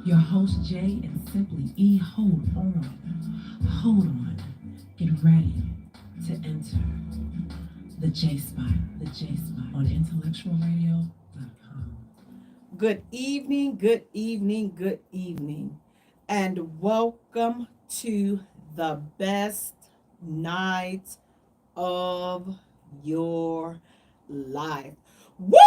Your host Jay and Simply E, hold on, get ready to enter the J Spot on intellectualradio.com. Good evening, good evening, good evening, and welcome to the best night of your life. Woo!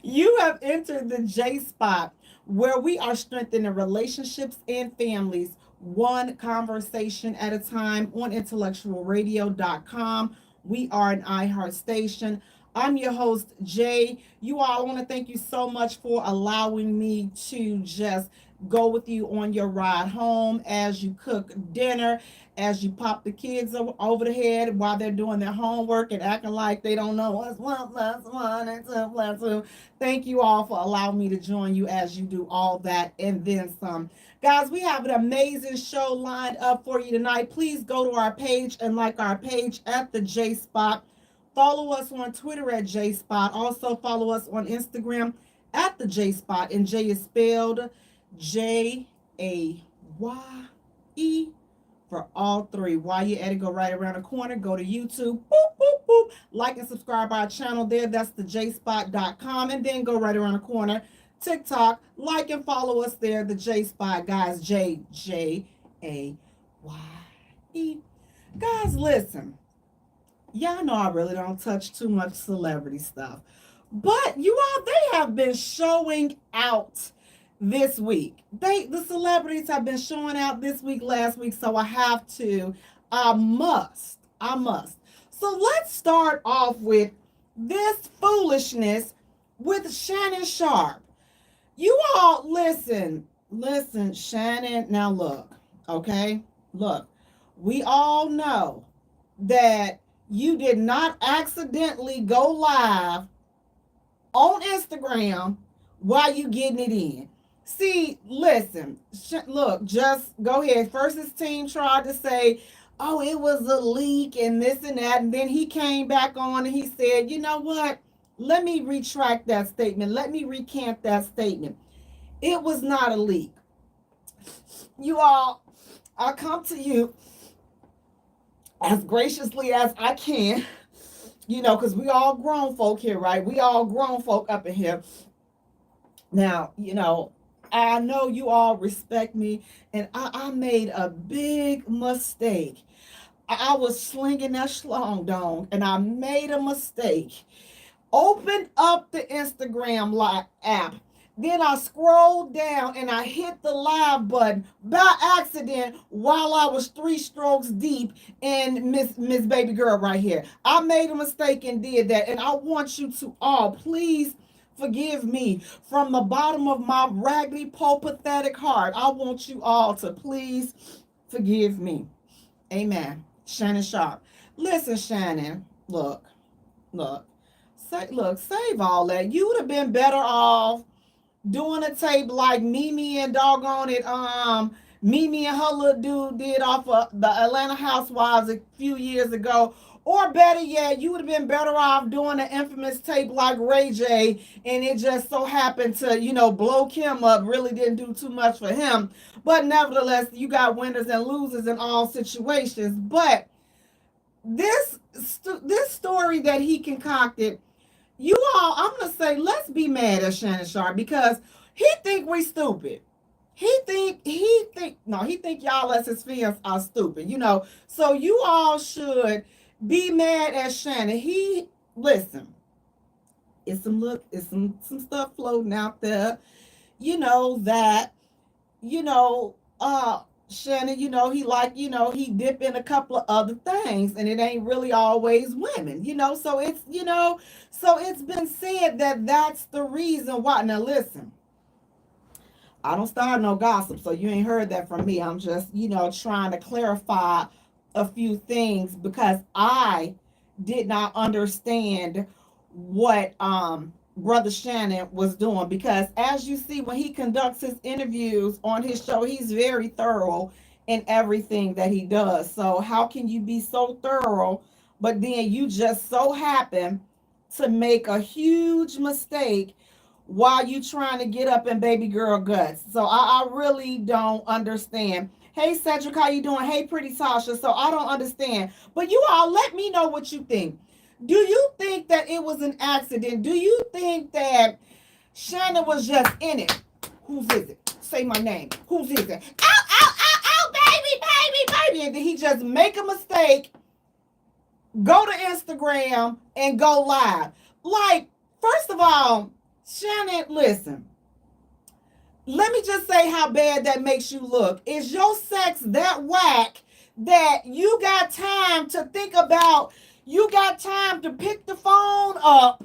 You have entered the J Spot, where we are strengthening relationships and families one conversation at a time on intellectualradio.com. We are an iHeart station. I'm your host, Jay. You all, I want to thank you so much for allowing me to just go with you on your ride home as you cook dinner, as you pop the kids over the head while they're doing their homework and acting like they don't know what's one plus one and two plus two. Thank you all for allowing me to join you as you do all that and then some. Guys, we have an amazing show lined up for you tonight. Please go to our page and like our page at the J Spot. Follow us on Twitter at J Spot. Also follow us on Instagram at the J Spot. And J is spelled Jaye for all three. While you're at it, go right around the corner. Go to YouTube. Boop, boop, boop. Like and subscribe our channel there. That's the jspot.com. And then go right around the corner. TikTok. Like and follow us there. The J Spot, guys. Jaye. Guys, listen. Y'all know I really don't touch too much celebrity stuff. But you all, they have been showing out this week. The celebrities have been showing out this week, last week, so I must. So let's start off with this foolishness with Shannon Sharpe. You all listen, Shannon. Now look, okay? Look, we all know that you did not accidentally go live on Instagram while you getting it in. See, listen, look, just go ahead. First, his team tried to say, oh, it was a leak and this and that. And then he came back on and he said, you know what? Let me retract that statement. Let me recant that statement. It was not a leak. You all, I come to you as graciously as I can, because we all grown folk here, right? We all grown folk up in here. Now, I know you all respect me, and I made a big mistake. I was slinging that schlong dong, and I made a mistake. Opened up the Instagram app. Then I scrolled down and I hit the live button by accident while I was 3 strokes deep in Miss Baby Girl right here. I made a mistake and did that, and I want you to all please forgive me from the bottom of my raggedy, pathetic heart. I want you all to please forgive me. Amen. Shannon Sharpe. Listen, Shannon. Look. Save all that. You would have been better off doing a tape like Mimi and doggone it, Mimi and her little dude did off of the Atlanta Housewives a few years ago. Or better yet, you would have been better off doing an infamous tape like Ray J, and it just so happened to, blow Kim up. Really didn't do too much for him. But nevertheless, you got winners and losers in all situations. But this story that he concocted, you all, I'm gonna say, let's be mad at Shannon Sharpe because he think we stupid. He think y'all as his fans are stupid. So you all should be mad at Shannon. Listen, it's some stuff floating out there. That, Shannon, he dip in a couple of other things and it ain't really always women, so it's been said that that's the reason why. Now listen, I don't start no gossip, so you ain't heard that from me. I'm just, trying to clarify a few things because I did not understand what Brother Shannon was doing, because as you see, when he conducts his interviews on his show, he's very thorough in everything that he does. So how can you be so thorough, but then you just so happen to make a huge mistake while you trying to get up in baby girl guts. So I really don't understand. Hey Cedric, how you doing? Hey Pretty Tasha. So I don't understand. But you all let me know what you think. Do you think that it was an accident? Do you think that Shannon was just in it? Whose is it? Say my name. Whose is it? Ow, ow, ow, ow, baby, baby, baby. And did he just make a mistake, go to Instagram, and go live? Like, first of all, Shannon, listen. Let me just say how bad that makes you look. Is your sex that whack that you got time to think about? You got time to pick the phone up?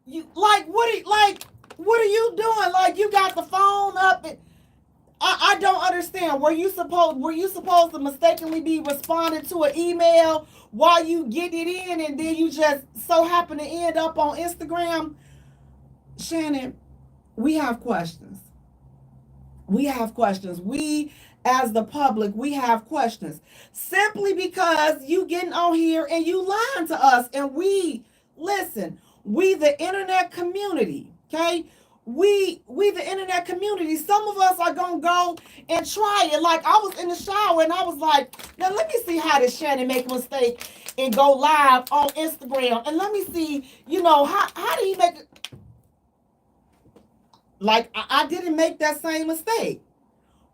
You like what are you doing? Like you got the phone up and I don't understand. Were you supposed to mistakenly be responding to an email while you get it in and then you just so happen to end up on Instagram? Shannon, we have questions. We have questions. We, as the public, we have questions. Simply because you getting on here and you lying to us. And listen, we the internet community, okay? We the internet community. Some of us are gonna go and try it. Like I was in the shower and I was like, now let me see how this Shannon make a mistake and go live on Instagram. And let me see, how do you make it? Like I didn't make that same mistake,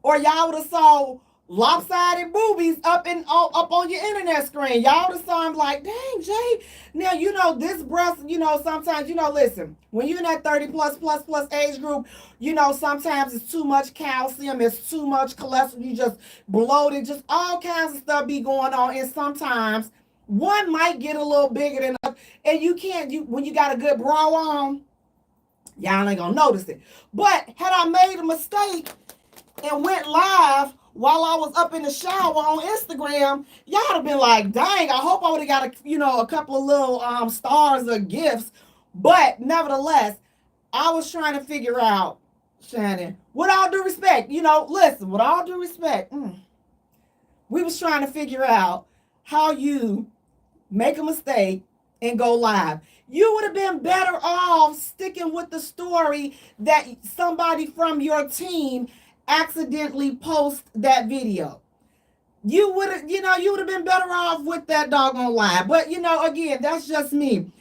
or y'all would have saw lopsided boobies up on your internet screen. Y'all would have saw them like, dang Jay. Now this breast. Sometimes listen, when you're in that 30 plus age group, sometimes it's too much calcium, it's too much cholesterol. You just bloated, just all kinds of stuff be going on, and sometimes one might get a little bigger than others, and you can't. When you got a good bra on. Y'all ain't gonna notice it. But had I made a mistake and went live while I was up in the shower on Instagram, y'all would have been like, dang, I hope I would have got a couple of little stars or gifts. But nevertheless, I was trying to figure out, Shannon, with all due respect, listen, with all due respect, we was trying to figure out how you make a mistake and go live. You would have been better off sticking with the story that somebody from your team accidentally post that video. You would have been better off with that doggone lie. But again, that's just me.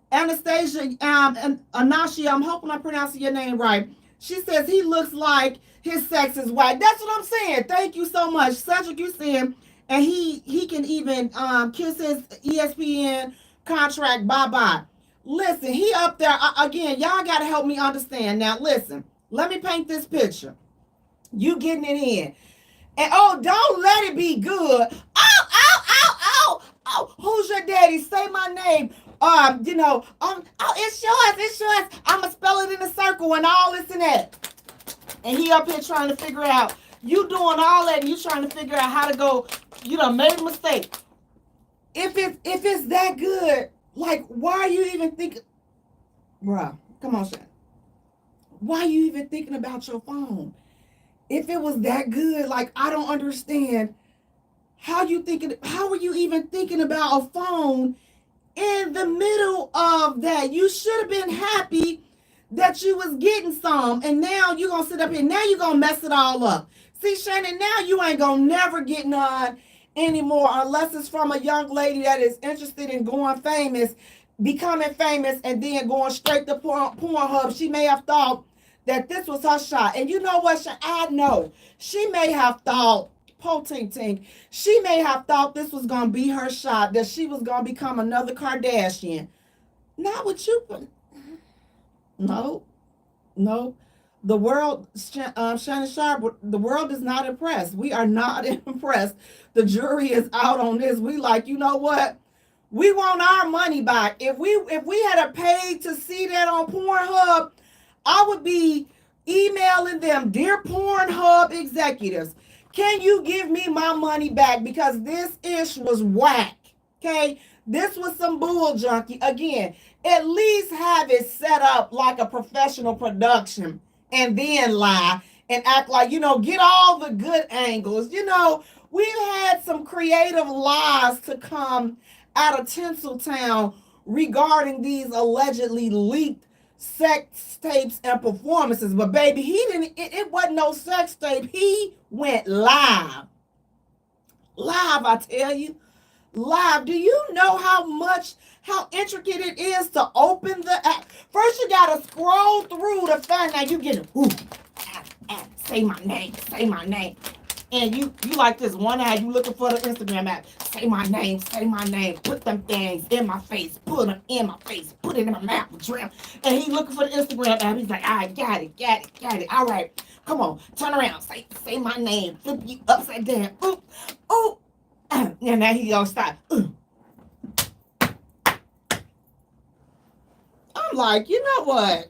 Anastasia, and Anashia, I'm hoping I'm pronouncing your name right. She says he looks like his sex is white. That's what I'm saying. Thank you so much. Cedric, you saying, and he can even kiss his ESPN contract bye-bye. Listen, he up there again. Y'all got to help me understand. Now, listen, let me paint this picture. You getting it in. And don't let it be good. Oh, who's your daddy? Say my name. It's yours. I'ma spell it in a circle and all this and that. And he up here trying to figure out, you doing all that and you trying to figure out how to go, you done made a mistake. If it's that good, like, why are you even thinking, bruh, come on, Shannon. Why are you even thinking about your phone? If it was that good, like, I don't understand how are you even thinking about a phone in the middle of that? You should have been happy that you was getting some, and now you're going to sit up here, now you're going to mess it all up. See, Shannon, now you ain't going to never get none anymore unless it's from a young lady that is interested in going famous, becoming famous, and then going straight to Pornhub. She may have thought that this was her shot. And you know what? I know. She may have thought, po-ting-ting, she may have thought this was going to be her shot, that she was going to become another Kardashian. Not with you. No. The world, Shannon Sharp, the world is not impressed. We are not impressed. The jury is out on this. We like, you know what? We want our money back. If we had paid to see that on Pornhub, I would be emailing them, dear Pornhub executives, can you give me my money back? Because this ish was whack. Okay? This was some bull junkie. Again, at least have it set up like a professional production and then lie and act like, get all the good angles. We've had some creative lies to come out of Tinseltown regarding these allegedly leaked sex tapes and performances. But baby, he didn't, it wasn't no sex tape. He went live. Live, I tell you. Live. Do you know how intricate it is to open the app? First, you gotta scroll through to find out you get it. Ooh, say my name, say my name. And you like this one ad, you looking for the Instagram app. Say my name, put them things in my face, put them in my face, put it in my mouth, dream. And he looking for the Instagram app. He's like, I got it. All right, come on, turn around, say my name, flip you upside down. Ooh. And then he gonna stop. I'm like, you know what?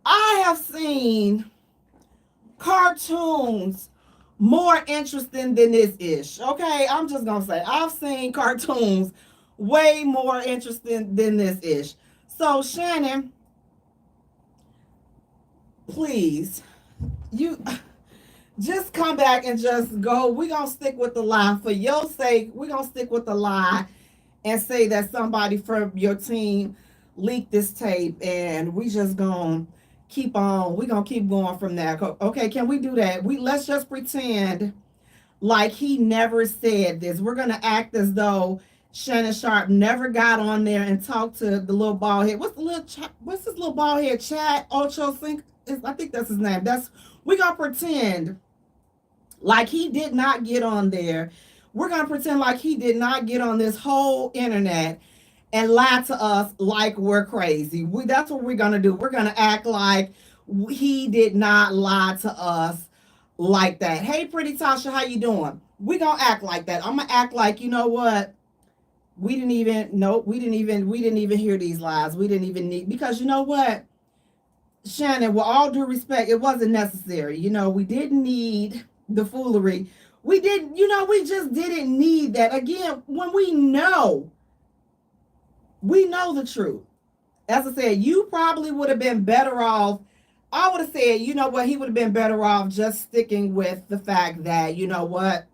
I have seen cartoons more interesting than this ish. Okay, I'm just gonna say I've seen cartoons way more interesting than this ish. So Shannon, please, you just come back and just go. We're gonna stick with the lie for your sake. We're gonna stick with the lie and say that somebody from your team leaked this tape, and we just gonna keep on. We're gonna keep going from there. Okay, can we do that? Let's just pretend like he never said this. We're gonna act as though Shannon Sharpe never got on there and talked to the little bald head. What's this little bald head? Chad Ochocinco? I think that's his name. We're gonna pretend like he did not get on there. We're gonna pretend like he did not get on this whole internet and lie to us like we're crazy. That's what we're gonna do. We're gonna act like he did not lie to us like that. Hey, pretty Tasha, how you doing? We're gonna act like that. I'm gonna act like, you know what? We didn't even hear these lies. We didn't even need, because you know what? Shannon, with all due respect, it wasn't necessary. We didn't need the foolery. We just didn't need that. Again, when we know the truth. As I said, you probably would have been better off. I would have said, you know what, he would have been better off just sticking with the fact that, you know what,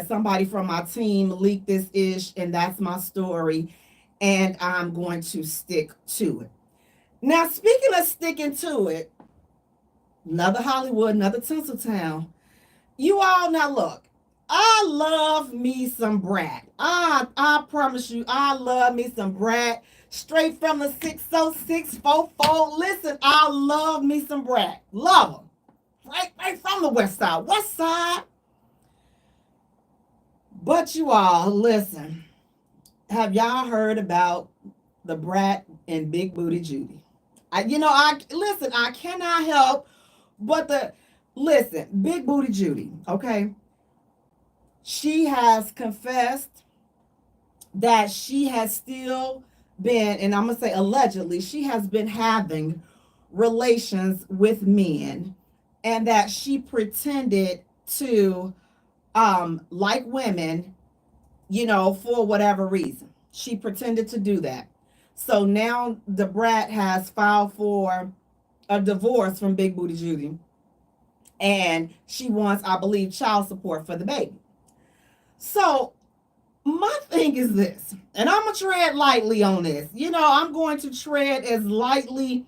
somebody from my team leaked this ish, and that's my story, and I'm going to stick to it. Now, speaking of sticking to it, another Hollywood, another Tinseltown. You all, now look, I love me some Brat. I promise you, I love me some Brat. Straight from the 60644. Listen, I love me some Brat. Love them. Right from the West Side. West Side. But you all, listen. Have y'all heard about the Brat and Big Booty Judy? I cannot help but Big Booty Judy, okay? She has confessed that she has still been, and I'm going to say allegedly, she has been having relations with men, and that she pretended to like women, for whatever reason. She pretended to do that. So now the Brat has filed for a divorce from Big Booty Judy, and she wants, I believe, child support for the baby. So my thing is this, and I'm going to tread lightly on this. I'm going to tread as lightly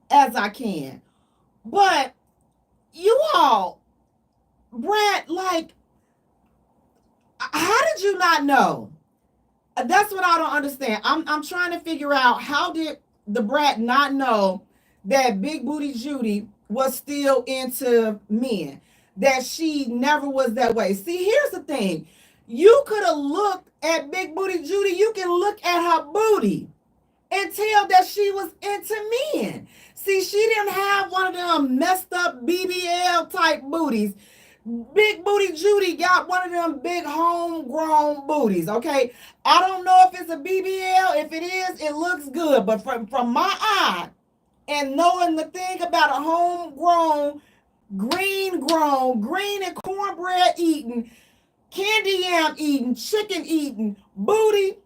as I can. But you all, Brat, how did you not know? That's what I don't understand. I'm trying to figure out, how did the Brat not know that Big Booty Judy was still into men, that she never was that way? See, here's the thing. You could have looked at Big Booty Judy. You can look at her booty and tell that she was into men. See, she didn't have one of them messed up BBL type booties. Big Booty Judy got one of them big homegrown booties, okay? I don't know if it's a BBL. If it is, it looks good. But from my eye, and knowing the thing about a homegrown, green and cornbread eating, candy yam eating, chicken eating booty,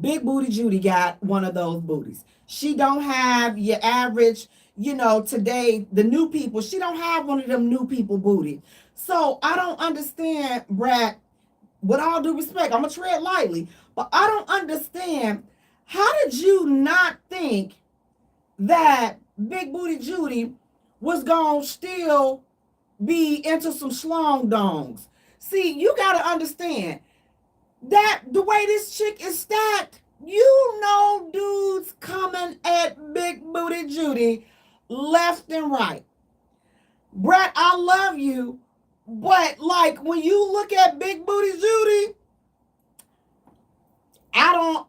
Big Booty Judy got one of those booties. She don't have your average, today, the new people. She don't have one of them new people booty. So I don't understand, Brat, with all due respect, I'm gonna tread lightly, but I don't understand. How did you not think that Big Booty Judy was gonna still be into some schlong dongs? See, you gotta understand that the way this chick is stacked, you know, dudes coming at Big Booty Judy left and right. Brett, I love you, but like when you look at Big Booty Judy, I don't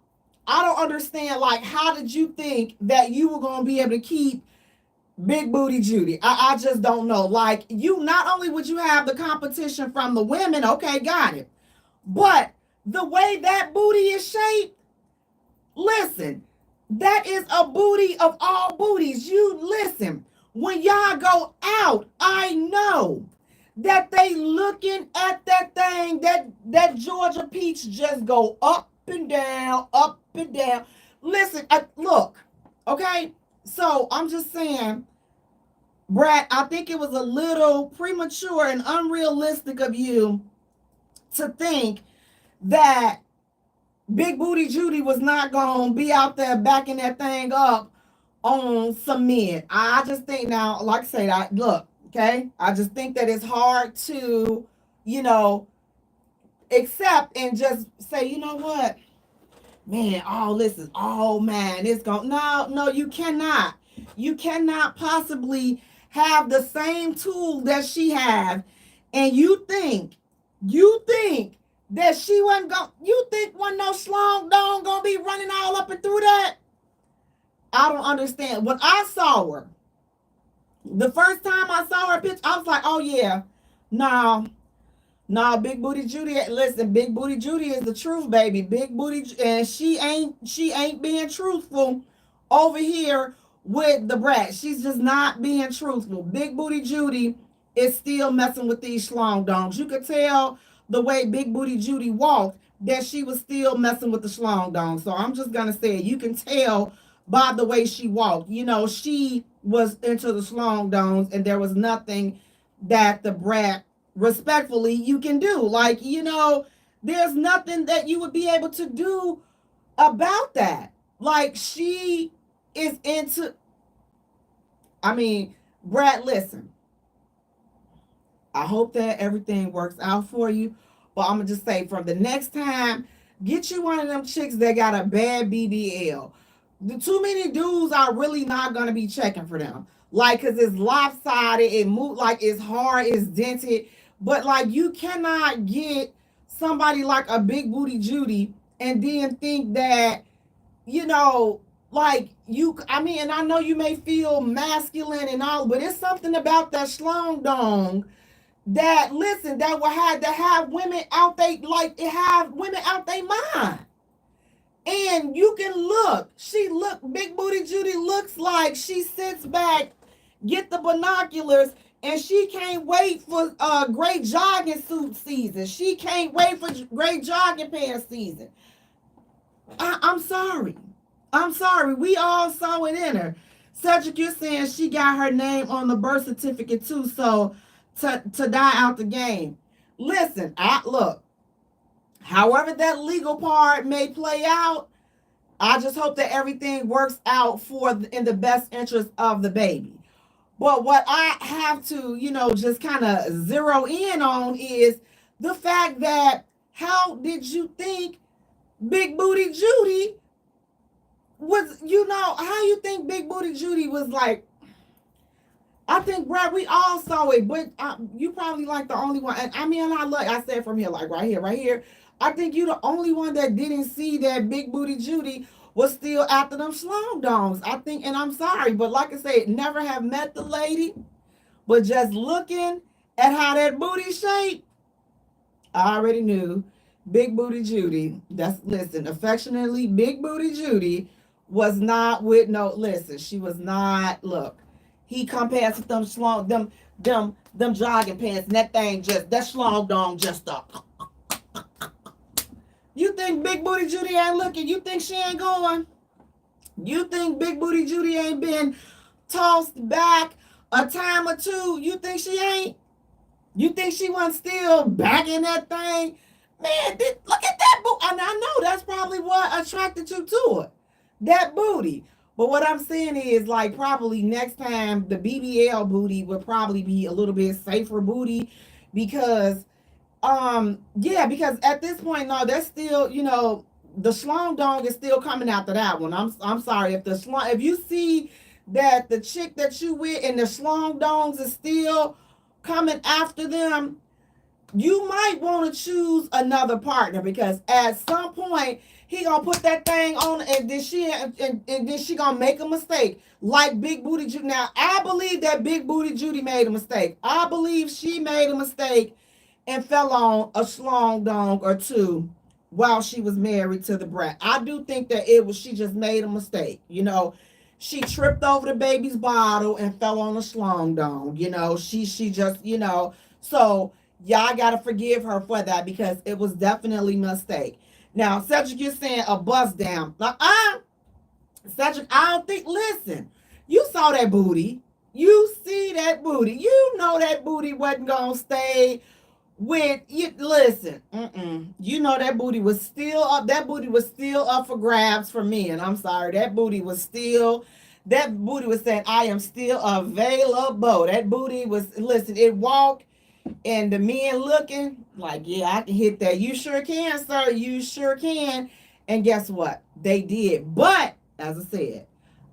understand. Like, how did you think that you were gonna be able to keep Big Booty Judy? I just don't know. Like, you not only would you have the competition from the women, okay, got it, but the way that booty is shaped, listen, that is a booty of all booties. You listen, when y'all go out, I know that they looking at that thing, that Georgia peach just go up and down, up and down. Listen, look, okay? So I'm just saying, Brad, I think it was a little premature and unrealistic of you to think that Big Booty Judy was not going to be out there backing that thing up on some men. I just think now, like I say, look, okay? I just think that it's hard to, you know, accept and just say, you know what? Man, all this is, oh man, it's going, no, you cannot. You cannot possibly have the same tool that she have, and you think that she wasn't going, you think wasn't no slong dong gonna be running all up and through that? I don't understand. When I saw her, the first time I saw her picture, I was like, oh yeah, no, Big Booty Judy. Listen, Big Booty Judy is the truth, baby. Big Booty, and she ain't being truthful over here with the brat. She's just not being truthful. Big Booty Judy is still messing with these schlong dongs. You could tell the way Big Booty Judy walked that she was still messing with the schlong dongs. So I'm just gonna say, you can tell by the way she walked. You know, she was into the schlong dongs, and there was nothing that the brat, respectfully, you can do. Like, you know, there's nothing that you would be able to do about that. Like, she is into, I mean, Brad, listen, I hope that everything works out for you, but I'm gonna just say, from the next time, get you one of them chicks that got a bad BBL. The too many dudes are really not gonna be checking for them, like, because it's lopsided, it moved, like, it's hard, it's dented. But like, you cannot get somebody like a Big Booty Judy and then think that, you know, like, you, I mean, and I know you may feel masculine and all, but it's something about that schlong dong that, listen, that will have women out they, like, it have women out they mind. And you can look, Big Booty Judy looks like she sits back, get the binoculars, and she can't wait for great jogging suit season. She can't wait for great jogging pants season. I'm sorry. We all saw it in her. Cedric, you're saying she got her name on the birth certificate too, so to die out the game. Listen, look, however that legal part may play out, I just hope that everything works out in the best interest of the baby. But what I have to, you know, just kind of zero in on is the fact that, how did you think Big Booty Judy was, you know, how you think Big Booty Judy was like? I think, Brad, we all saw it, but you probably like the only one. And I mean, I said from here, like right here. I think you the only one that didn't see that Big Booty Judy was still after them schlong dongs. I think, and I'm sorry, but like I said, never have met the lady, but just looking at how that booty shaped, I already knew Big Booty Judy, listen, affectionately, Big Booty Judy was not with listen, she was not, look, he come past with them schlong, them jogging pants, and that thing just, that schlong dong just up. You think Big Booty Judy ain't looking? You think she ain't going? You think Big Booty Judy ain't been tossed back a time or two? You think she ain't? You think she wasn't still back in that thing? Man, look at that booty. And I know that's probably what attracted you to it. That booty. But what I'm saying is, like, probably next time the BBL booty would probably be a little bit safer booty because yeah, because at this point, no, that's still, the schlong dong is still coming after that one. I'm sorry if the schlong, if you see that the chick that you with and the schlong dongs is still coming after them, you might want to choose another partner because at some point he gonna put that thing on and then she gonna make a mistake like Big Booty Judy. Now I believe that Big Booty Judy made a mistake. I believe she made a mistake and fell on a schlong dong or two while she was married to the brat. I do think that she just made a mistake. She tripped over the baby's bottle and fell on a schlong dong. She just, so y'all gotta forgive her for that because it was definitely a mistake. Now, Cedric, you're saying a bust down. Cedric, I don't think, listen, you saw that booty. You see that booty. You know that booty wasn't gonna stay with you. Listen, you know that booty was still up. That booty was still up for grabs for me. And I'm sorry, that booty was saying, I am still available. That booty was, listen, it walked and the men looking like, yeah, I can hit that. You sure can, sir. You sure can. And guess what? They did. But as I said,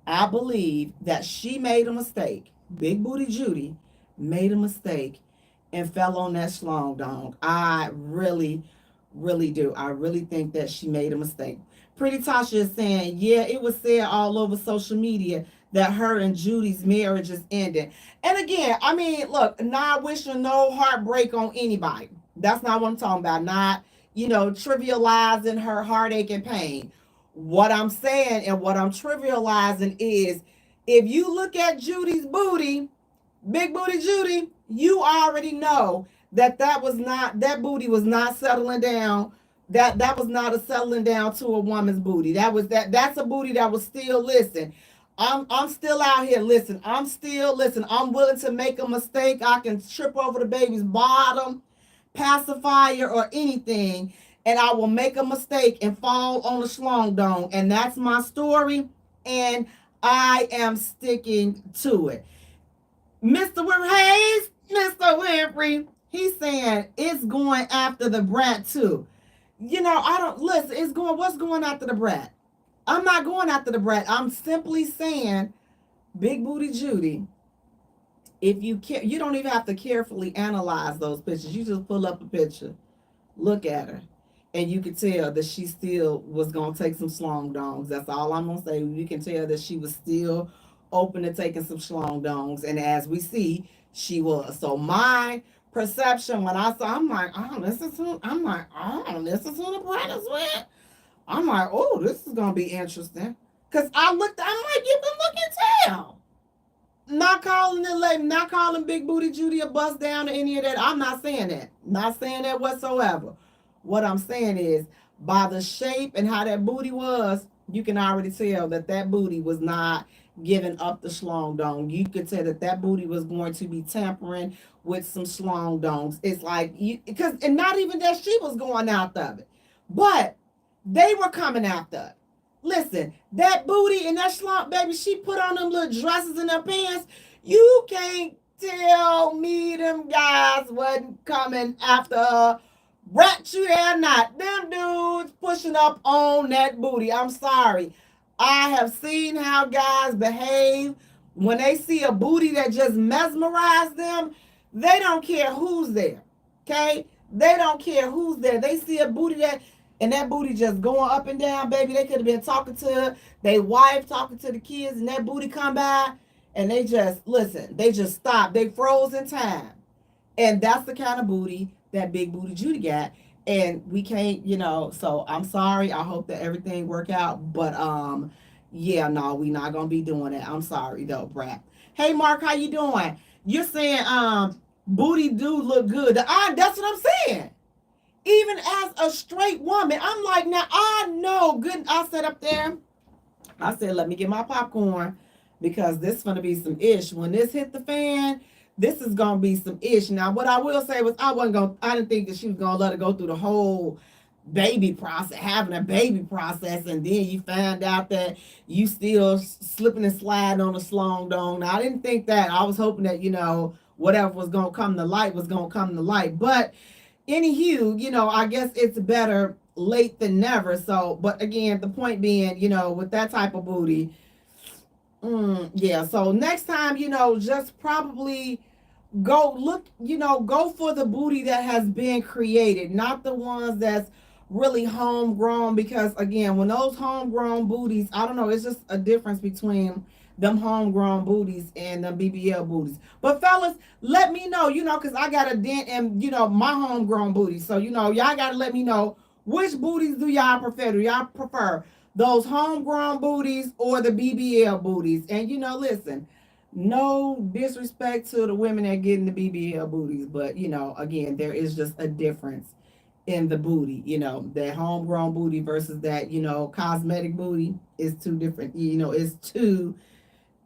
I believe that she made a mistake. Big Booty Judy made a mistake and fell on that schlong dong. I really, really do. I really think that she made a mistake. Pretty Tasha is saying, yeah, it was said all over social media that her and Judy's marriage is ending. And again, I mean, look, not wishing no heartbreak on anybody. That's not what I'm talking about. Not, trivializing her heartache and pain. What I'm saying and what I'm trivializing is if you look at Judy's booty, Big Booty Judy, you already know that booty was not settling down. That was not a settling down to a woman's booty. That's a booty that was still, listen. I'm still out here. Listen, I'm willing to make a mistake. I can trip over the baby's bottom, pacifier, or anything, and I will make a mistake and fall on the schlong dong. And that's my story, and I am sticking to it. Mr. Hayes, Mr. Winfrey, he's saying it's going after the brat too. I don't listen. What's going after the brat? I'm not going after the brat. I'm simply saying, Big Booty Judy, if you don't even have to carefully analyze those pictures. You just pull up a picture, look at her, and you can tell that she still was going to take some schlong dongs. That's all I'm going to say. You can tell that she was still open to taking some schlong dongs. And as we see, she was. So my perception when I saw, I'm like, this is who the brat is with. I'm like, oh, this is going to be interesting. Because I'm like, you can look and tell. Not calling Big Booty Judy a bust down or any of that. I'm not saying that. Not saying that whatsoever. What I'm saying is, by the shape and how that booty was, you can already tell that booty was not giving up the schlong dong. You could tell that booty was going to be tampering with some schlong dongs. It's like, and not even that she was going out of it. But they were coming after it. Listen, that booty and that schlong, baby, she put on them little dresses and her pants. You can't tell me them guys wasn't coming after her. Rat you there or not. Them dudes pushing up on that booty. I'm sorry. I have seen how guys behave when they see a booty that just mesmerizes them. They don't care who's there. Okay? They don't care who's there. They see a booty and that booty just going up and down, baby. They could have been talking to their wife, talking to the kids, and that booty come by, and they just stop. They froze in time. And that's the kind of booty that Big Booty Judy got. And we can't, so I'm sorry. I hope that everything work out. But yeah, no, we not gonna be doing it. I'm sorry though, brat. Hey Mark, how you doing? You're saying booty do look good. That's what I'm saying. Even as a straight woman, I'm like, now I know good. I sat up there. I said, let me get my popcorn because this is gonna be some ish. When this hit the fan, this is gonna be some ish. Now, what I will say was I didn't think that she was gonna let her go through the whole baby process, having a baby process, and then you find out that you still slipping and sliding on a slong dong. Now, I didn't think that. I was hoping that, whatever was gonna come to light was gonna come to light. But anywho, I guess it's better late than never. So, but again, the point being, with that type of booty, yeah. So next time, just probably go look, go for the booty that has been created, not the ones that's really homegrown. Because again, when those homegrown booties, I don't know, it's just a difference between them homegrown booties and the BBL booties. But fellas, let me know, because I got a dent in, my homegrown booty. So, y'all got to let me know, which booties do y'all prefer? Do y'all prefer those homegrown booties or the BBL booties? And, listen, no disrespect to the women that get in the BBL booties, but, again, there is just a difference in the booty, that homegrown booty versus that, cosmetic booty is two different, it's two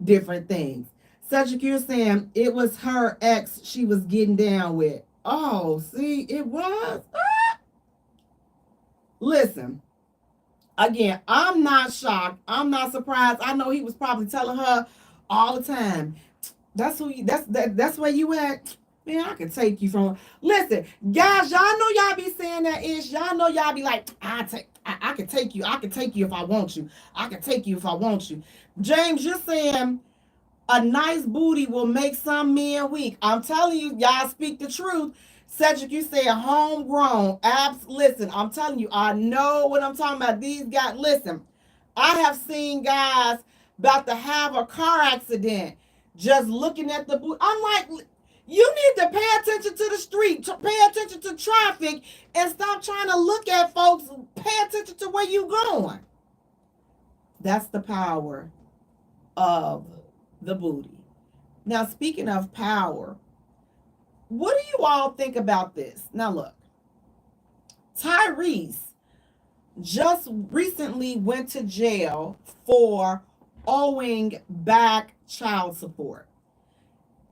different things. Cedric, you're saying it was her ex she was getting down with. Oh, see, it was. Listen, again, I'm not shocked. I'm not surprised. I know he was probably telling her all the time, that's where you at. Man, I can take you from. Listen, guys, y'all know y'all be saying that ish. Y'all know y'all be like, I can take you. I can take you if I want you. I can take you if I want you. James, you're saying a nice booty will make some men weak. I'm telling you, y'all speak the truth. Cedric, you say homegrown. Listen, I'm telling you, I know what I'm talking about. These guys, listen, I have seen guys about to have a car accident just looking at the boot. I'm like, you need to pay attention to the street, to pay attention to traffic, and stop trying to look at folks. Pay attention to where you going. That's the power of the booty. Now, speaking of power, what do you all think about this? Now, look, Tyrese just recently went to jail for owing back child support.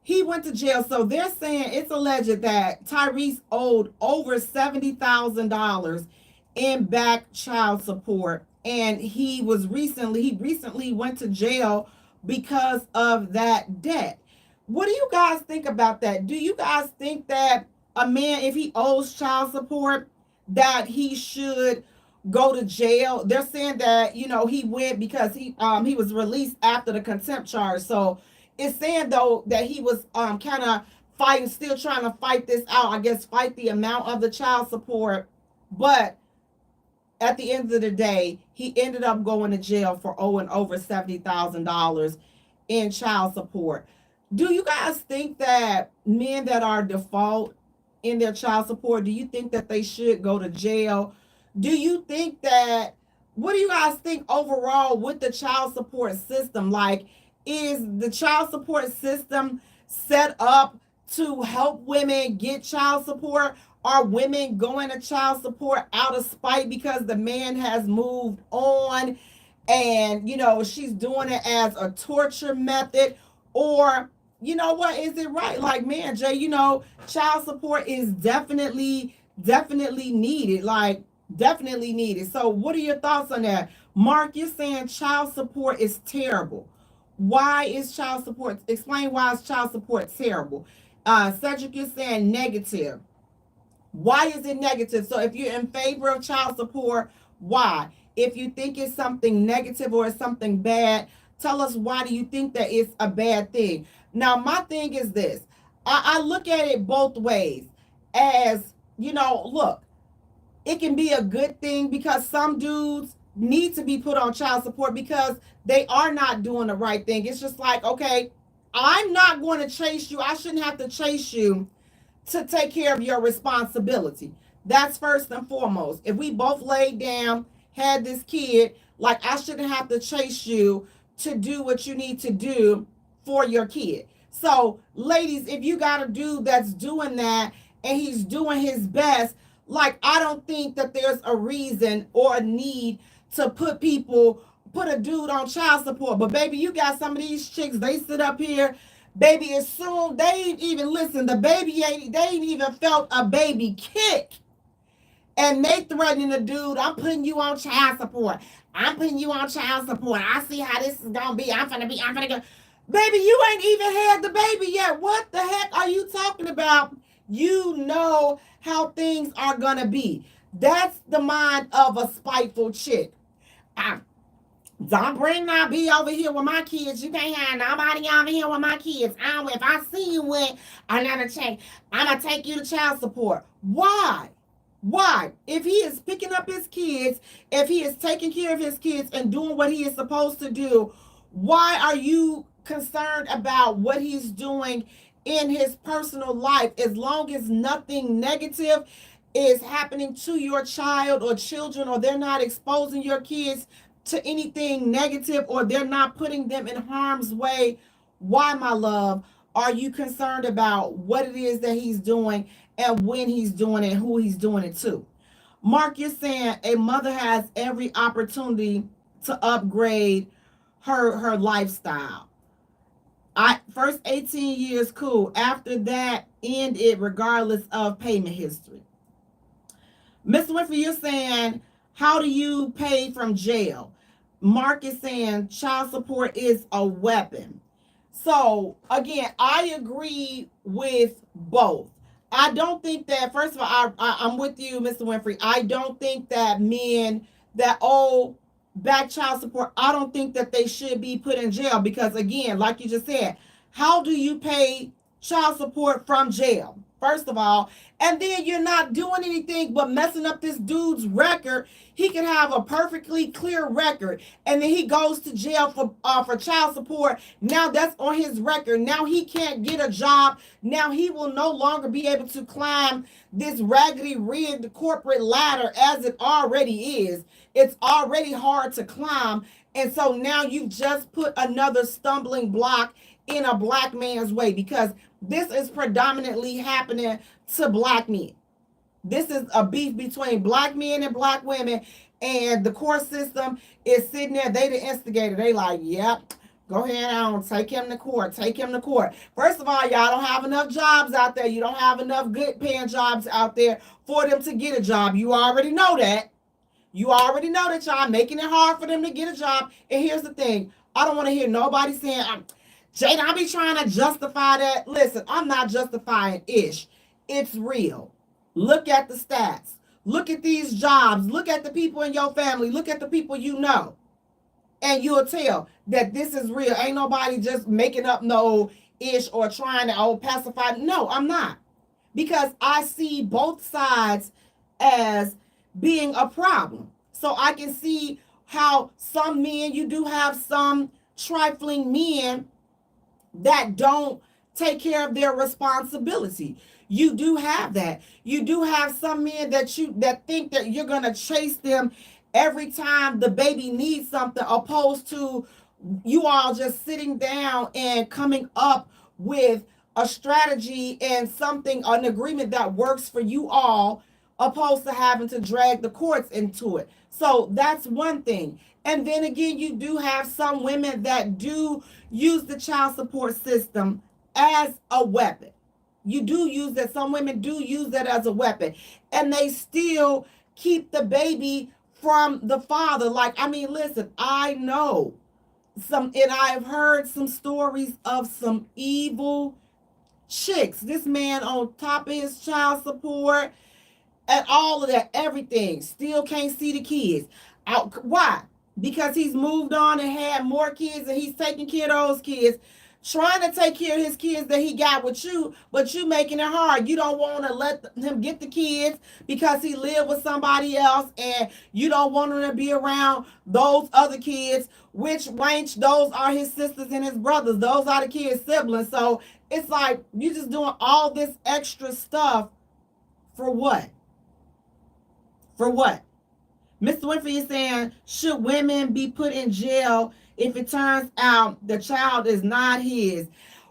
He went to jail. So they're saying it's alleged that Tyrese owed over $70,000 in back child support. And he recently went to jail because of that debt. What do you guys think about that? Do you guys think that a man, if he owes child support, that he should go to jail? They're saying that, he went because he was released after the contempt charge. So it's saying though that he was kind of still trying to fight this out, I guess, fight the amount of the child support. But at the end of the day, he ended up going to jail for owing over $70,000 in child support. Do you guys think that men that are default in their child support, do you think that they should go to jail? Do you think that, what do you guys think overall with the child support system? Like, is the child support system set up to help women get child support? Are women going to child support out of spite because the man has moved on and, she's doing it as a torture method? Or, what, is it right? Like, man, Jay, child support is definitely needed. Like, definitely needed. So what are your thoughts on that? Mark, you're saying child support is terrible. Why is child support? Explain why is child support terrible. Cedric, you're saying negative. Why is it negative? So if you're in favor of child support, why? If you think it's something negative or it's something bad, tell us why do you think that it's a bad thing. Now, my thing is this. I look at it both ways. As, look, it can be a good thing because some dudes need to be put on child support because they are not doing the right thing. It's just like, okay, I'm not going to chase you. I shouldn't have to chase you to take care of your responsibility. That's first and foremost. If we both laid down, had this kid, like, I shouldn't have to chase you to do what you need to do for your kid. So, ladies, if you got a dude that's doing that and he's doing his best, like, I don't think that there's a reason or a need to put a dude on child support. But baby, you got some of these chicks, they sit up here, Baby, as soon they ain't even listen, the baby ain't they ain't even felt a baby kick. And they threatening the dude, I'm putting you on child support. I'm putting you on child support. I see how this is gonna be. I'm gonna go. Baby, you ain't even had the baby yet. What the heck are you talking about? You know how things are gonna be. That's the mind of a spiteful chick. I, don't bring my be over here with my kids. You can't have nobody over here with my kids. If I see you with another chick, I'm gonna take you to child support. Why? Why? If he is picking up his kids, if he is taking care of his kids and doing what he is supposed to do, why are you concerned about what he's doing in his personal life? As long as nothing negative is happening to your child or children, or they're not exposing your kids to anything negative, or they're not putting them in harm's way, why, my love, are you concerned about what it is that he's doing and when he's doing it, who he's doing it to? Mark, you're saying a mother has every opportunity to upgrade her lifestyle. I first 18 years, cool. After that, end it regardless of payment history. Miss Winfrey, you're saying, how do you pay from jail? Mark is saying child support is a weapon. So again, I agree with both. I don't think that, first of all, I'm with you, Mr. Winfrey. I don't think that men that owe back child support, I don't think that they should be put in jail, because again, like you just said, how do you pay child support from jail? First of all, and then you're not doing anything but messing up this dude's record. He can have a perfectly clear record, and then he goes to jail for child support. Now that's on his record. Now he can't get a job. Now he will no longer be able to climb this raggedy rigged corporate ladder as it already is. It's already hard to climb, and so now you've just put another stumbling block in a black man's way, because this is predominantly happening to black men. This is a beef between black men and black women, and the court system is sitting there. They the instigator. They like, yep, go ahead on, take him to court, take him to court. First of all, y'all don't have enough jobs out there. You don't have enough good paying jobs out there for them to get a job. You already know that. You already know that y'all making it hard for them to get a job. And here's the thing. I don't want to hear nobody saying, Jada, I be trying to justify that. Listen, I'm not justifying ish. It's real. Look at the stats. Look at these jobs. Look at the people in your family. Look at the people you know. And you'll tell that this is real. Ain't nobody just making up no ish or trying to pacify. No, I'm not. Because I see both sides as being a problem. So I can see how some men, you do have some trifling men that don't take care of their responsibility. You do have that. You do have some men that think that you're gonna chase them every time the baby needs something, opposed to you all just sitting down and coming up with a strategy and something, an agreement that works for you all, opposed to having to drag the courts into it. So that's one thing. And then again, you do have some women that do use the child support system as a weapon. You do use that. Some women do use that as a weapon, and they still keep the baby from the father. Like, I mean, listen, I know some, and I've heard some stories of some evil chicks. This man on top of his child support and all of that, everything, still can't see the kids. Out. Why? Because he's moved on and had more kids, and he's taking care of those kids, trying to take care of his kids that he got with you, but you making it hard. You don't want to let him get the kids because he lived with somebody else, and you don't want him to be around those other kids, which range, those are his sisters and his brothers. Those are the kids' siblings. So it's like you just doing all this extra stuff for what? For what? Mr. Winfrey is saying, should women be put in jail if it turns out the child is not his?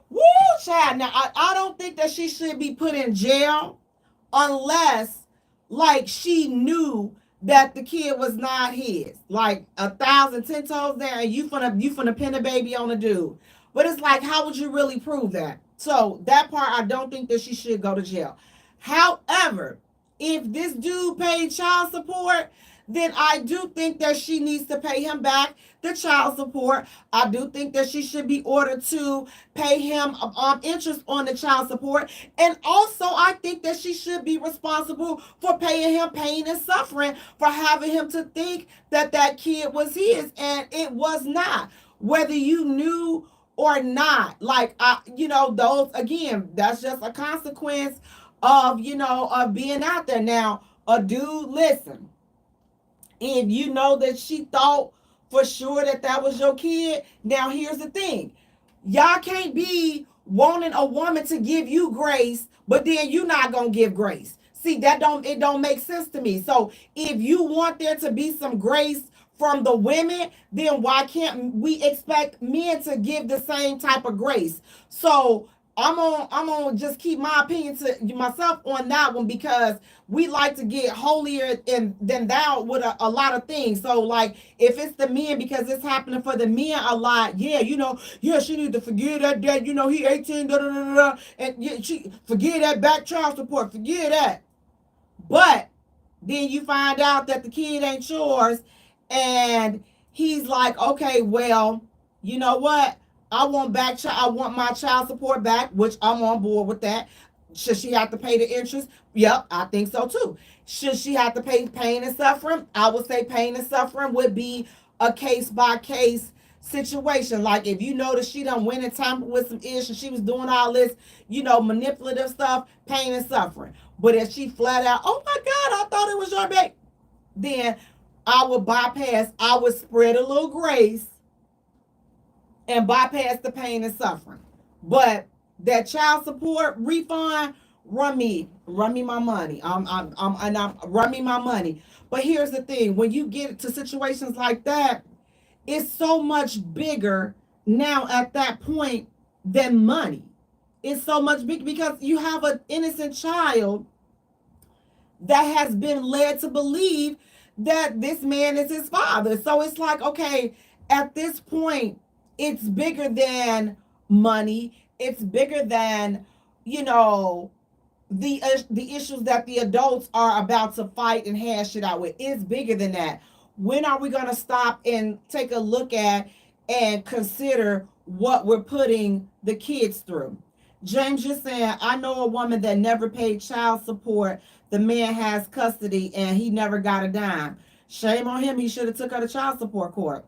Woo, child. Now, I don't think that she should be put in jail unless, like, she knew that the kid was not his. Like 10 toes down, and you finna pin the baby on the dude. But it's like, how would you really prove that? So that part, I don't think that she should go to jail. However, if this dude paid child support, then I do think that she needs to pay him back the child support. I do think that she should be ordered to pay him interest on the child support. And also, I think that she should be responsible for paying him pain and suffering for having him to think that that kid was his and it was not. Whether you knew or not, like, those, again, that's just a consequence of, of being out there. Now, a dude, listen, if you know that she thought for sure that that was your kid, now here's the thing. Y'all can't be wanting a woman to give you grace, but then you not gonna give grace. See, it don't make sense to me. So if you want there to be some grace from the women, then why can't we expect men to give the same type of grace? So I'm gonna just keep my opinion to myself on that one, because we like to get holier than thou with a lot of things. So like, if it's the men, because it's happening for the men a lot, yeah, she need to forget that he 18, da da da da, and yeah, she forget that back child support, forget that. But then you find out that the kid ain't yours, and he's like, okay, well, you know what? I want my child support back, which I'm on board with that. Should she have to pay the interest? Yep, I think so too. Should she have to pay pain and suffering? I would say pain and suffering would be a case by case situation. Like, if you notice she done went and tampered with some ish and she was doing all this, manipulative stuff, pain and suffering. But if she flat out, oh my God, I thought it was your baby, then I would spread a little grace and bypass the pain and suffering. But that child support refund, run me my money. Run me my money. But here's the thing: when you get to situations like that, it's so much bigger now at that point than money. It's so much bigger because you have an innocent child that has been led to believe that this man is his father. So it's like, okay, at this point, it's bigger than money. It's bigger than, the issues that the adults are about to fight and hash it out with. It's bigger than that. When are we going to stop and take a look at and consider what we're putting the kids through? James just saying, I know a woman that never paid child support. The man has custody and he never got a dime. Shame on him. He should have took her to child support court.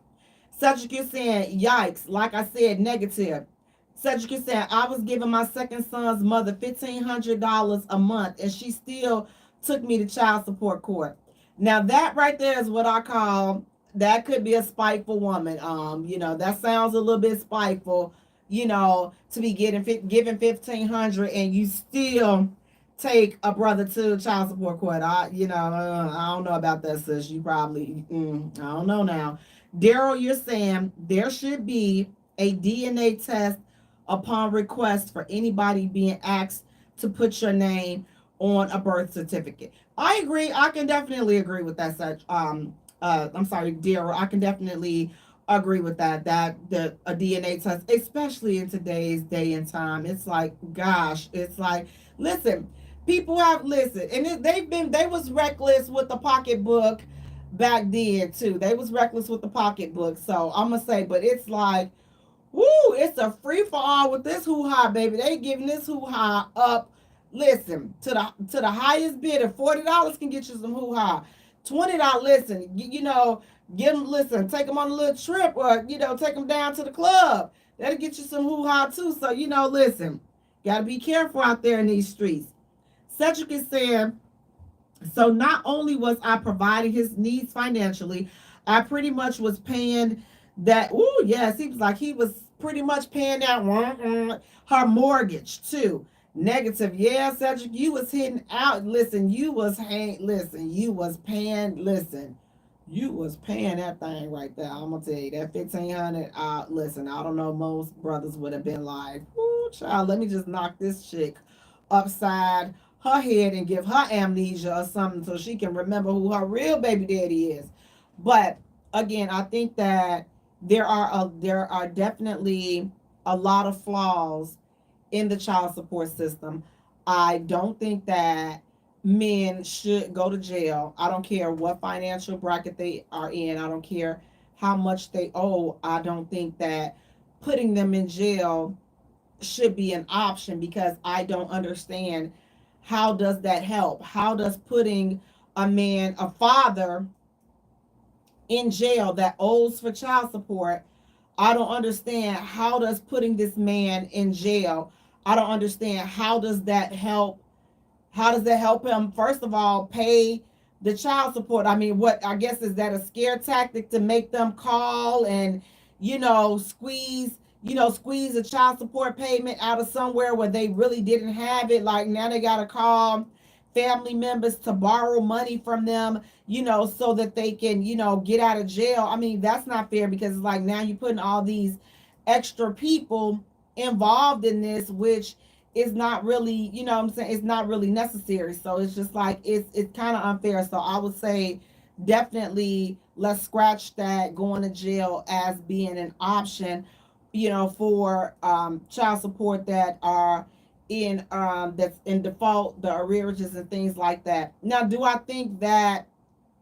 Cedric is saying, yikes, like I said, negative. Cedric is saying, I was giving my second son's mother $1,500 a month and she still took me to child support court. Now that right there is what I call, that could be a spiteful woman. That sounds a little bit spiteful, to be giving $1,500 and you still take a brother to child support court. I don't know about that, sis. You probably, I don't know now. Daryl, you're saying there should be a DNA test upon request for anybody being asked to put your name on a birth certificate. I agree. I can definitely agree with that. I'm sorry, Daryl. I can definitely agree with that. That a DNA test, especially in today's day and time, it's like, gosh, it's like, listen, people have listened, and they was reckless with the pocketbook back then too. They was reckless with the pocketbook. So I'm gonna say, but it's like, woo, it's a free for all with this hoo-ha, baby. They giving this hoo-ha up. Listen, to the highest bidder. $40 can get you some hoo-ha. $20, listen, get them, listen, take them on a little trip, or take them down to the club. That'll get you some hoo-ha too. So listen, gotta be careful out there in these streets. Cedric is saying, so not only was I providing his needs financially, I pretty much was paying that. Oh, yes, he was like, he was pretty much paying that her mortgage too. Negative. Yeah, Cedric, you was hitting out. Listen, you was paying that thing right there. I'm gonna tell you that $1,500. Listen, I don't know, most brothers would have been like, "Ooh, child, let me just knock this chick upside her head and give her amnesia or something so she can remember who her real baby daddy is." But again, I think that there are definitely a lot of flaws in the child support system. I don't think that men should go to jail. I don't care what financial bracket they are in. I don't care how much they owe. I don't think that putting them in jail should be an option, because I don't understand how does that help? How does putting a father in jail that owes for child support, I don't understand how does putting this man in jail, I don't understand how does that help, how does that help him, first of all, pay the child support? I mean, what, I guess, is that a scare tactic to make them call and, squeeze a child support payment out of somewhere where they really didn't have it? Like, now they got to call family members to borrow money from them, so that they can, get out of jail. I mean, that's not fair, because it's like now you're putting all these extra people involved in this, which is not really, what I'm saying, it's not really necessary. So it's just like, it's kind of unfair. So I would say definitely let's scratch that going to jail as being an option, for child support that are in that's in default, the arrearages and things like that. Now, do I think that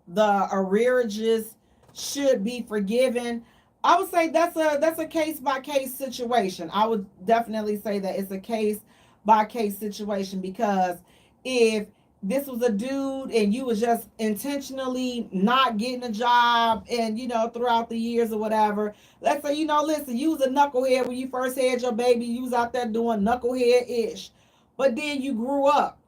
the arrearages should be forgiven? I would say that's a case by case situation. I would definitely say that it's a case by case situation, because if this was a dude and you was just intentionally not getting a job, and throughout the years or whatever, let's say, listen, you was a knucklehead when you first had your baby, you was out there doing knucklehead ish, but then you grew up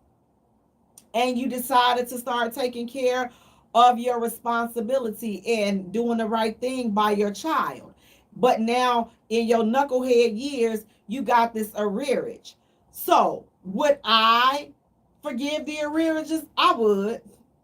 and you decided to start taking care of your responsibility and doing the right thing by your child. But now in your knucklehead years, you got this arrearage. So would I forgive the arrearages? I would.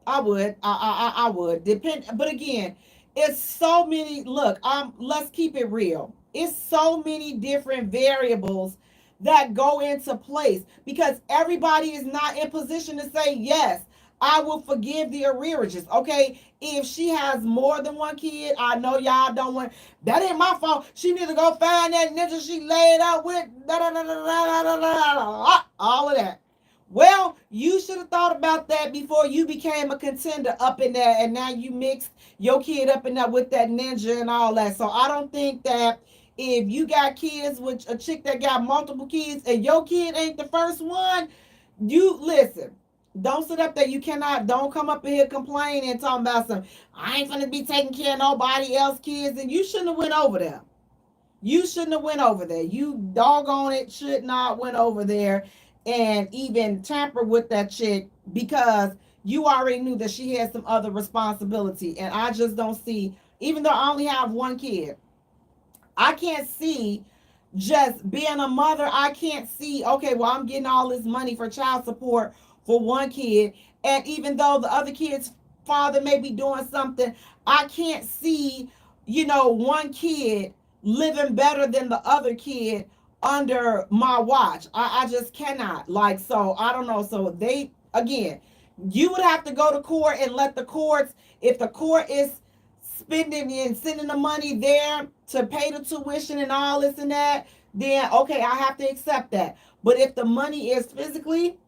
I would. Depend. But again, it's so many. Look, let's keep it real. It's so many different variables that go into place, because everybody is not in position to say, yes, I will forgive the arrearages. Okay, if she has more than one kid, I know y'all don't want, that ain't my fault. She need to go find that ninja she laid out with, all of that. Well, you should have thought about that before you became a contender up in there, and now you mixed your kid up in there with that ninja and all that. So I don't think that if you got kids with a chick that got multiple kids and your kid ain't the first one, you listen. Don't sit up there. Don't come up in here complaining and talking about some, I ain't gonna be taking care of nobody else's kids, and you shouldn't have went over there. You shouldn't have went over there. You doggone it should not went over there and even tamper with that chick, because you already knew that she had some other responsibility. And I just don't see, even though I only have one kid, I can't see just being a mother. I can't see, okay, well, I'm getting all this money for child support for one kid, and even though the other kid's father may be doing something, I can't see, one kid living better than the other kid under my watch. I just cannot. Like, so I don't know. So they, again, you would have to go to court and let the courts, if the court is spending and sending the money there to pay the tuition and all this and that, then okay, I have to accept that. But if the money is physically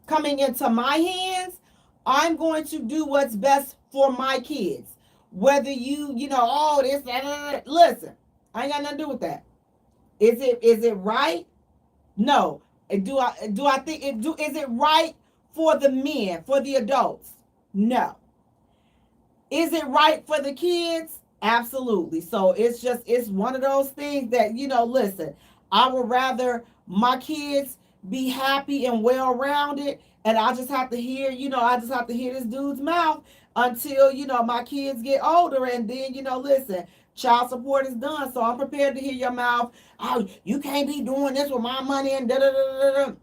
coming into my hands, I'm going to do what's best for my kids. Whether oh, this, that, listen, I ain't got nothing to do with that. Is it right? No. Do I think is it right for the men, for the adults? No. Is it right for the kids? Absolutely. So it's one of those things that, listen, I would rather my kids be happy and well-rounded, and I just have to hear, this dude's mouth until, my kids get older, and then, listen, child support is done, so I'm prepared to hear your mouth. Oh, you can't be doing this with my money and da-da-da-da-da.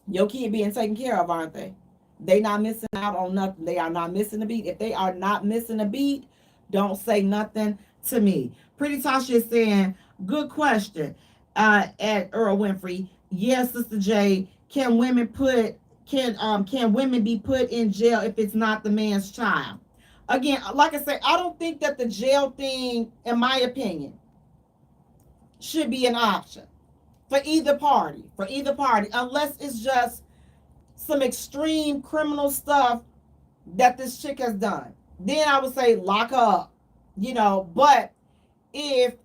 Your kid being taken care of, aren't they? They not missing out on nothing. They are not missing a beat. If they are not missing a beat, don't say nothing to me. Pretty Tasha is saying, good question. At Earl Winfrey. Yes, Sister J, can women be put in jail if it's not the man's child? Again, like I say, I don't think that the jail thing, in my opinion, should be an option for either party, unless it's just some extreme criminal stuff that this chick has done. Then I would say lock her up, but if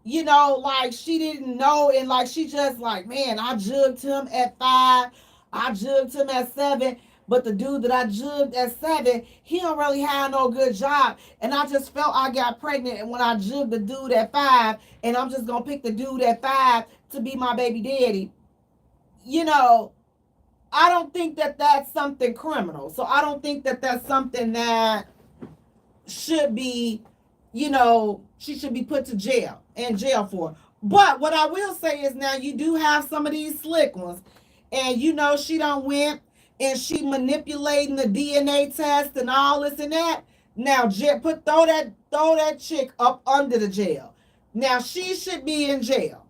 like she didn't know and like she just like, man, I jugged him at 5, I jugged him at 7, but the dude that I jugged at 7, he don't really have no good job, and I just felt I got pregnant, and when I jugged the dude at 5, and I'm just gonna pick the dude at 5 to be my baby daddy, I don't think that that's something criminal. So I don't think that that's something that should be, she should be put to jail for. But what I will say is now you do have some of these slick ones, and she done went and she manipulating the DNA test and all this and that. Now throw that chick up under the jail. Now she should be in jail.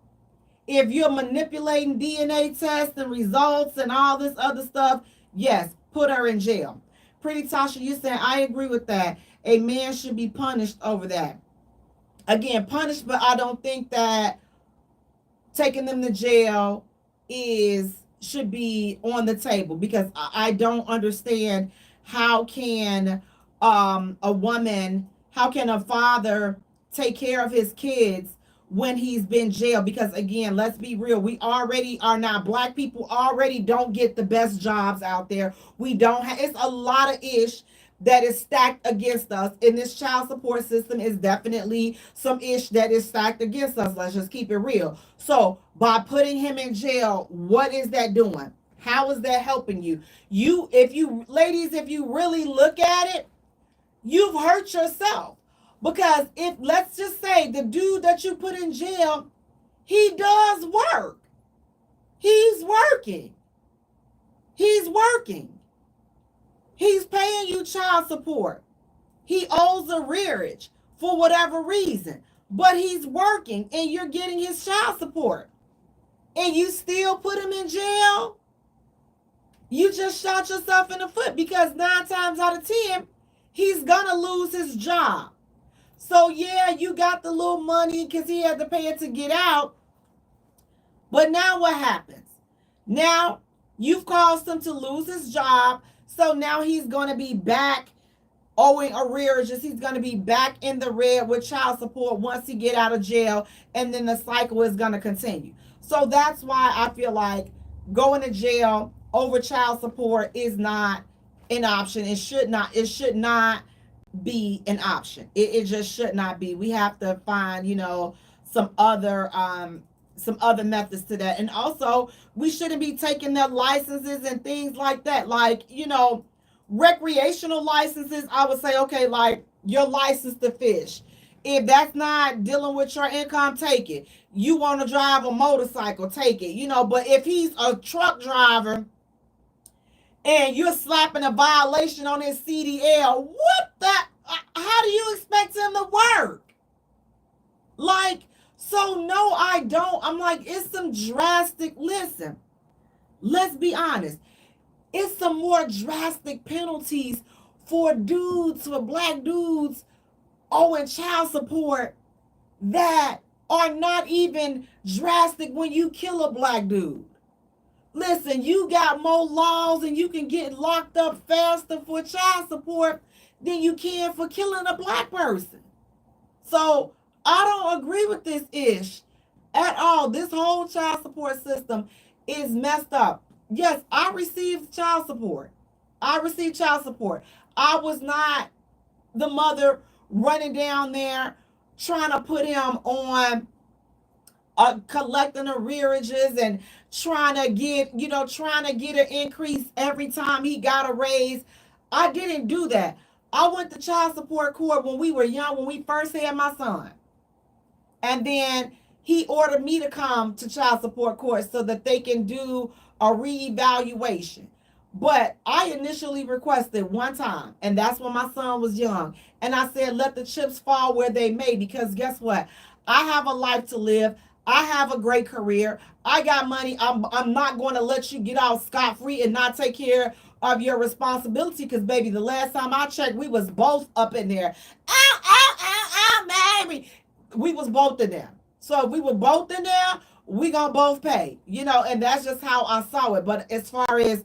If you're manipulating DNA tests and results and all this other stuff, yes, put her in jail. Pretty Tasha, you saying I agree with that. A man should be punished over that. Again, punished, but I don't think that taking them to jail should be on the table, because I don't understand how can a father take care of his kids when he's been jailed. Because again, let's be real, we already are not, black people already don't get the best jobs out there. We don't have, it's a lot of ish that is stacked against us, and this child support system is definitely some ish that is stacked against us. Let's just keep it real. So by putting him in jail, what is that doing? How is that helping you? If you really look at it, you've hurt yourself. Because if, let's just say, the dude that you put in jail, he does work. He's working. He's paying you child support. He owes arrearage for whatever reason, but he's working and you're getting his child support. And you still put him in jail? You just shot yourself in the foot, because 9 times out of 10, he's gonna lose his job. So yeah, you got the little money because he had to pay it to get out. But now what happens? Now you've caused him to lose his job. So now he's going to be back owing arrearages. He's going to be back in the red with child support once he get out of jail. And then the cycle is going to continue. So that's why I feel like going to jail over child support is not an option. It should not be an option. It just should not be. We have to find, some other methods to that. And also, we shouldn't be taking their licenses and things like that. Like, recreational licenses, I would say, okay, like your license to fish. If that's not dealing with your income, take it. You want to drive a motorcycle, take it. But if he's a truck driver and you're slapping a violation on his CDL, how do you expect him to work? Like, so no, I don't. I'm like, it's some drastic, listen, let's be honest. It's some more drastic penalties for black dudes owing child support that are not even drastic when you kill a black dude. Listen, you got more laws and you can get locked up faster for child support than you can for killing a black person. So I don't agree with this ish at all. This whole child support system is messed up. Yes, I received child support. I was not the mother running down there trying to put him on collecting arrearages and trying to get an increase every time he got a raise. I didn't do that. I went to child support court when we were young, when we first had my son. And then he ordered me to come to child support court so that they can do a reevaluation. But I initially requested one time, and that's when my son was young. And I said, let the chips fall where they may, because guess what? I have a life to live. I have a great career. I got money. I'm not going to let you get out scot-free and not take care of your responsibility, because, baby, the last time I checked, we was both up in there. Ow, ow, ow, ow, baby. We was both in there. So if we were both in there, we gonna both pay, and that's just how I saw it. But as far as,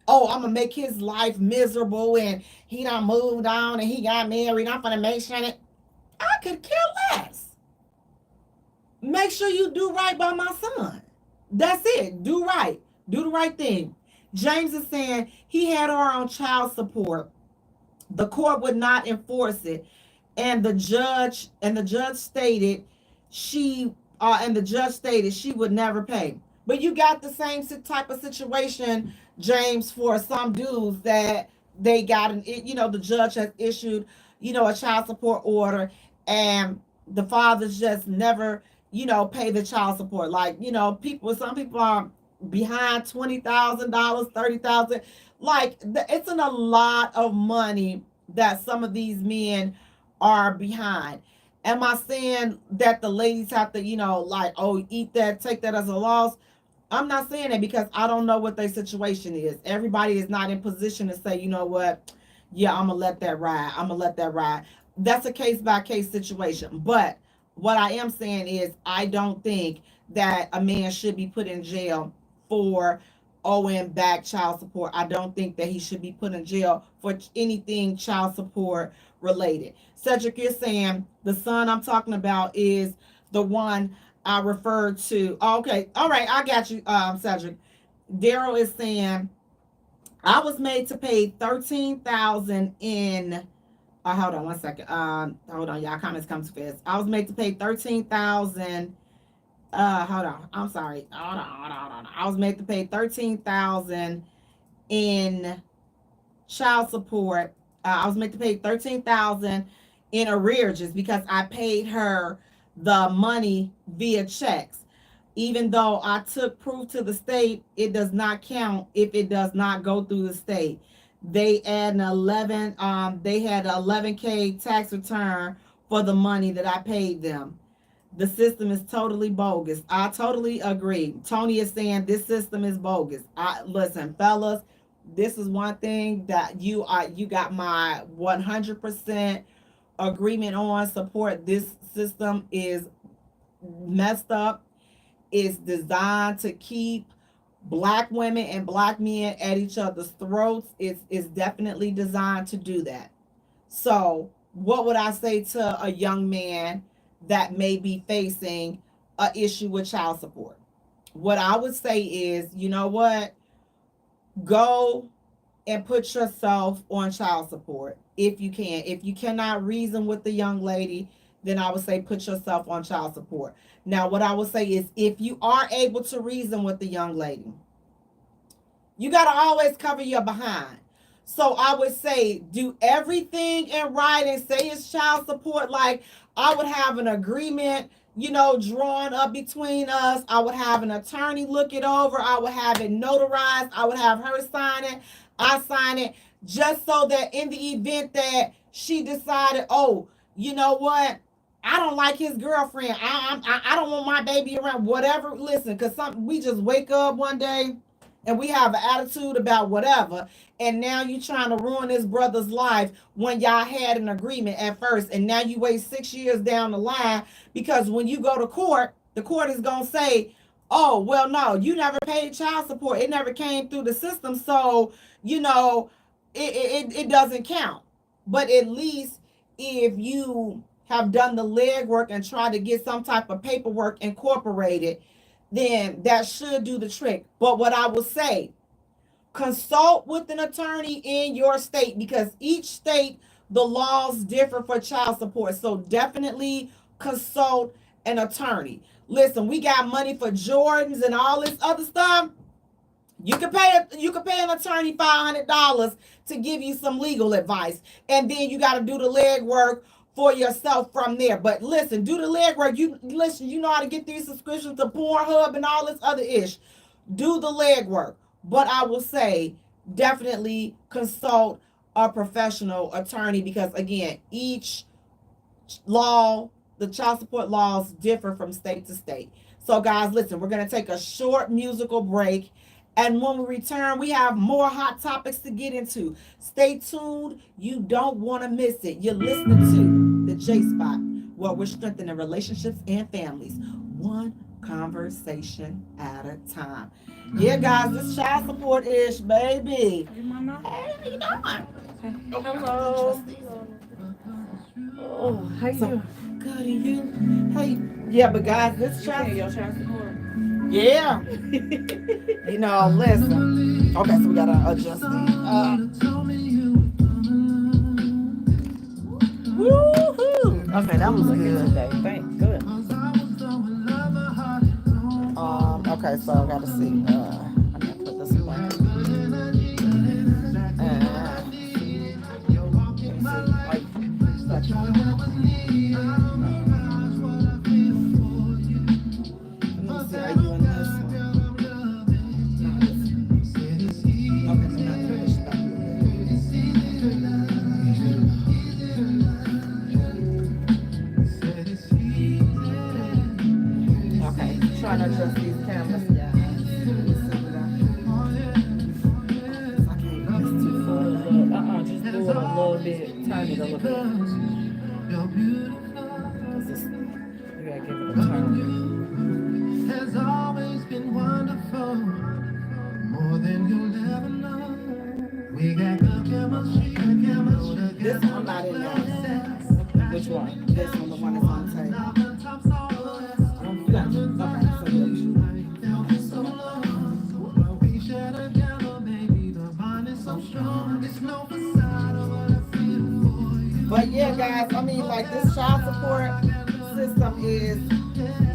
oh, I'm gonna make his life miserable and he done moved on and he got married, I'm gonna make sure that I could care less. Make sure you do right by my son. That's it. Do right. Do the right thing. James is saying he had her on child support. The court would not enforce it, and the judge stated she would never pay. But you got the same type of situation, James, for some dudes that they got the judge has issued, a child support order, and the fathers just never, pay the child support. Like, some people are behind $20,000, $30,000. Like, it's a lot of money that some of these men are behind. Am I saying that the ladies have to, eat that, take that as a loss? I'm not saying that, because I don't know what their situation is. Everybody is not in position to say, you know what, yeah, I'm going to let that ride. That's a case by case situation. But what I am saying is, I don't think that a man should be put in jail for owing back child support. I don't think that he should be put in jail for anything child support related. Cedric, you're saying the son I'm talking about is the one I referred to. Okay, all right, I got you, Cedric. Daryl is saying, I was made to pay $13,000 in. Hold on one second. Hold on, y'all. Comments come too fast. I was made to pay $13,000. Hold on. I'm sorry. Hold on. I was made to pay $13,000 in child support. I was made to pay $13,000 in arrearages because I paid her the money via checks. Even though I took proof to the state, it does not count if it does not go through the state. They had an 11K tax return for the money that I paid them. The system is totally bogus. I totally agree. Tony is saying this system is bogus. Listen, fellas, this is one thing that you got my 100% agreement on. Support. This system is messed up. It's designed to keep Black women and Black men at each other's throats. It's definitely designed to do that. So what would I say to a young man that may be facing an issue with child support? What I would say is, you know what? Go and put yourself on child support if you can. If you cannot reason with the young lady, then I would say put yourself on child support. Now, what I would say is, if you are able to reason with the young lady, you got to always cover your behind. So I would say do everything in writing. Say it's child support. Like, I would have an agreement, drawn up between us. I would have an attorney look it over. I would have it notarized. I would have her sign it. I sign it, just so that in the event that she decided, oh, you know what? I don't like his girlfriend. I don't want my baby around. Whatever. Listen, because we just wake up one day and we have an attitude about whatever, and now you trying to ruin this brother's life when y'all had an agreement at first, and now you wait 6 years down the line, because when you go to court, the court is going to say, oh, well, no, you never paid child support. It never came through the system, so, it doesn't count. But at least if you have done the legwork and tried to get some type of paperwork incorporated, then that should do the trick. But what I will say, consult with an attorney in your state, because each state, the laws differ for child support. So definitely consult an attorney. Listen, we got money for Jordans and all this other stuff. You can pay an attorney $500 to give you some legal advice, and then you got to do the legwork for yourself from there. But listen, do the legwork. You know how to get these subscriptions to Pornhub and all this other ish. Do the legwork. But I will say, definitely consult a professional attorney, because again, each law, the child support laws differ from state to state. So guys, listen, we're going to take a short musical break. And when we return, we have more hot topics to get into. Stay tuned. You don't want to miss it. You're listening to the J Spot, where we're strengthening relationships and families. one conversation at a time. Yeah, guys, this child support ish, baby. Hey, how you doing? Hello. Oh, how you doing? Good, and you? Hey, yeah, but guys, this child. Your child support. Yeah. You know, listen. Okay, so we gotta adjust the. Woohoo! Okay, that was good. Today. Thank good. Okay, so I gotta see. I'm gonna put this away. Trying to adjust these cameras. Yeah. I can't get this too far. Just do it a little bit. Turn it a little bit. You gotta give it a turn. Has always been wonderful, more than you'll ever know. We got the chemistry. This one not in there. Which one? This one, the one that's on the table. You got it. Okay, so yeah. But yeah, guys, I mean, like, this child support system is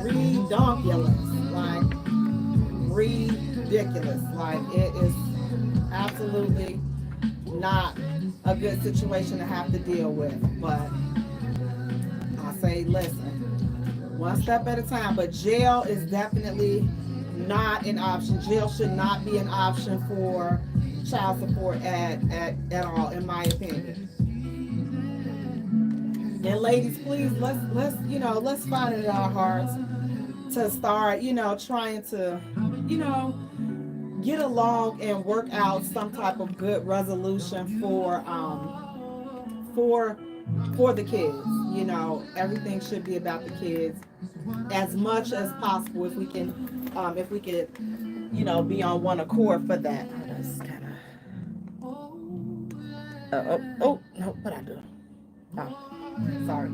redonkulous, like ridiculous. Like, it is absolutely not a good situation to have to deal with. But I say, listen, one step at a time. But jail is definitely not an option. Jail should not be an option for child support at all, in my opinion. And ladies, please, let's find it in our hearts to start, trying to, get along and work out some type of good resolution for the kids. Everything should be about the kids as much as possible if we can, be on one accord for that. That's kind of. No, what I do? Oh. Sorry.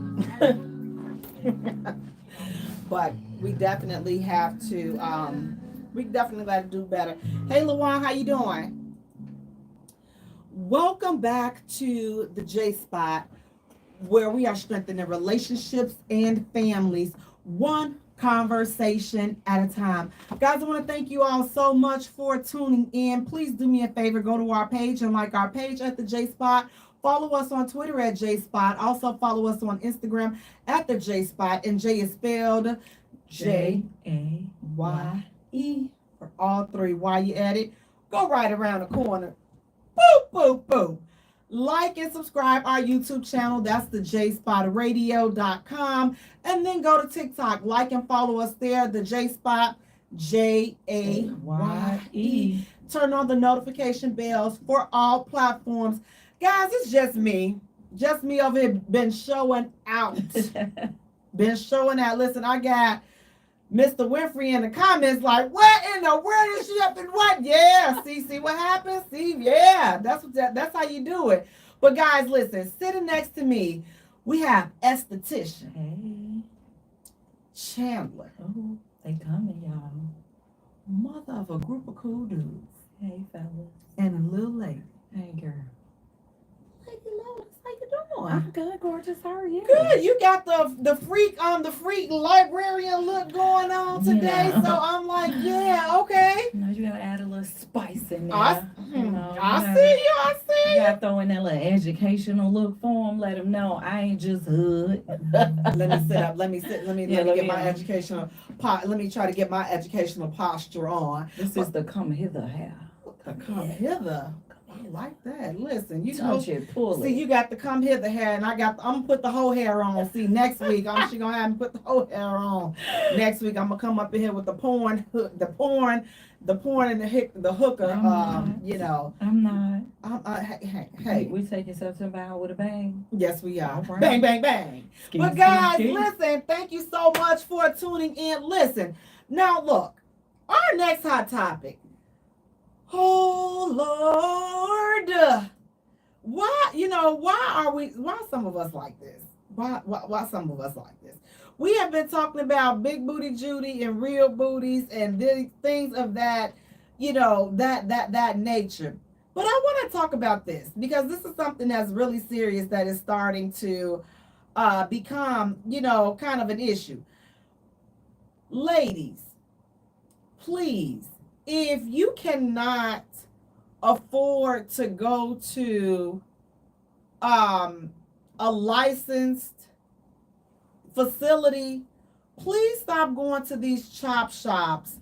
But we definitely have to got to do better. Hey Lawan, how you doing? Welcome back to the J Spot, where we are strengthening relationships and families one conversation at a time. Guys, I want to thank you all so much for tuning in. Please do me a favor, go to our page and like our page at the J Spot. Follow us on Twitter at JSpot. Also follow us on Instagram at the J Spot. And J is spelled Jaye for all three. While you at it, go right around the corner. Boop, boop, boop. Like and subscribe our YouTube channel. That's the JSpotRadio.com. And then go to TikTok. Like and follow us there. The J Spot, Jaye. Turn on the notification bells for all platforms. Guys, it's just me over here been showing out. Listen, I got Mr. Winfrey in the comments like, what in the world is she up in what? Yeah, see what happens? See, yeah, that's how you do it. But guys, listen, sitting next to me, we have esthetician. Hey. Chandler. Oh, they coming, y'all. Mother of a group of cool dudes. Hey, fellas. And a little lady. Hey, girl. Lady Lotus, how you doing? I'm good, gorgeous. How are you? Good. You got the freak librarian look going on today. Yeah. So I'm like, yeah, okay. You gotta add a little spice in there. I see you. You gotta throw in that little educational look for them. Let them know I ain't just hood. Let me sit up. Let me get my on. educational let me try to get my educational posture on. This is the come hither hair. Come hither. I like that. Listen, you know, Touch it, pull see, it. you got to come here the hair, and I'm gonna put the whole hair on. See, next week she gonna have me put the whole hair on. Next week I'm gonna come up in here with the porn, and the hooker. You know, I'm not. Hey. We taking September out with a bang. Yes, we are. All right. Bang, bang, bang. But guys, listen, thank you so much for tuning in. Listen, now look, our next hot topic. Oh Lord, why some of us like this? Why some of us like this? We have been talking about big booty Judy and real booties and things of that, that nature. But I want to talk about this because this is something that's really serious that is starting to become, kind of an issue. Ladies, please, if you cannot afford to go to a licensed facility, please stop going to these chop shops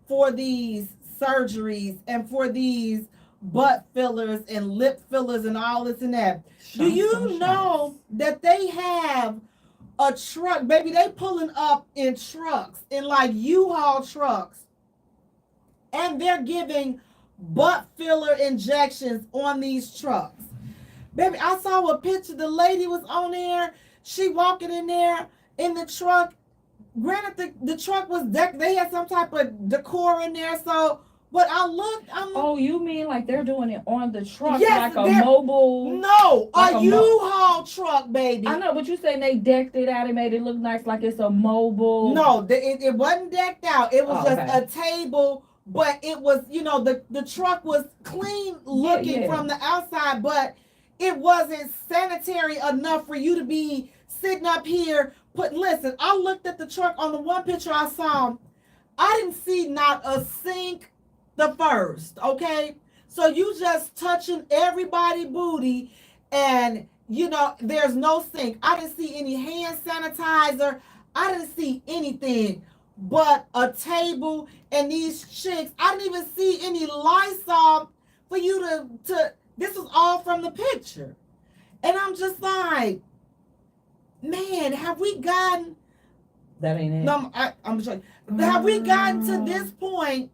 for these surgeries and for these butt fillers and lip fillers and all this and that. Do you know that they have a truck, baby? They pulling up in trucks, in like U-Haul trucks, and they're giving butt filler injections on these trucks. Baby, I saw a picture. The lady was on there. She walking in there in the truck. Granted, the truck was they had some type of decor in there. So, but I'm oh, you mean like they're doing it on the truck, yes, like a mobile? No, like a U-Haul truck, baby. I know, but you saying they decked it out and made it look nice, like it's a mobile. No, it wasn't decked out. It was just a table. But it was, the truck was clean looking from the outside, but it wasn't sanitary enough for you to be sitting up here. Listen, I looked at the truck on the one picture I saw. I didn't see not a sink the first, okay? So you just touching everybody's booty and, there's no sink. I didn't see any hand sanitizer. I didn't see anything but a table and these chicks. I didn't even see any Lysol for you to this is all from the picture. And I'm just like, man, have we gotten that ain't it? No, I'm just have we gotten to this point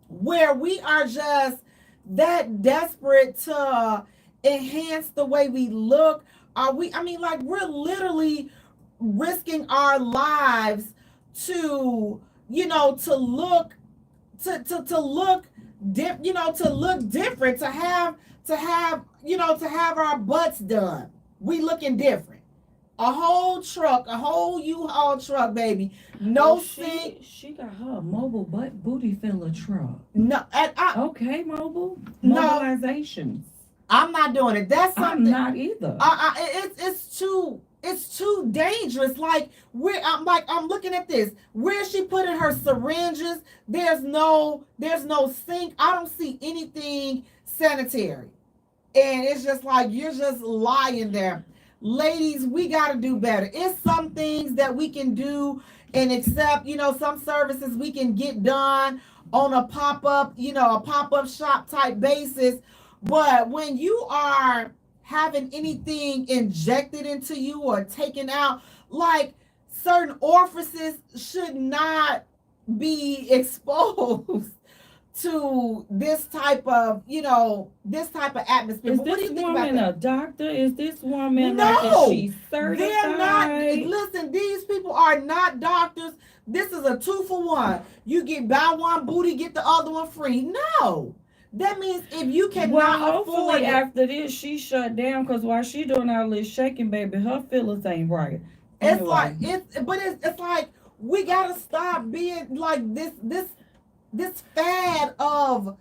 where we are just that desperate to enhance the way we look? We're literally risking our lives to look different, to have our butts done. We looking different. A whole U-Haul truck, baby. No sink. She got her mobile booty filler truck. No, okay, mobilizations. I'm not doing it. That's something. I'm not either. It's too dangerous. Like I'm looking at this. Where is she putting her syringes? There's no sink. I don't see anything sanitary. And it's just like you're just lying there. Ladies, we got to do better. It's some things that we can do and accept, some services we can get done on a pop-up shop type basis. But when you are having anything injected into you or taken out, like certain orifices should not be exposed to this type of atmosphere. Is what do you this think woman about a doctor? Is this woman No, she's certified? they're not. Listen, these people are not doctors. This is a 2-for-1. You buy one booty, get the other one free. No. That means if you cannot afford it. After this, she shut down because while she doing all this shaking, baby, her feelings ain't right. Anyway. It's like we gotta stop being like this fad of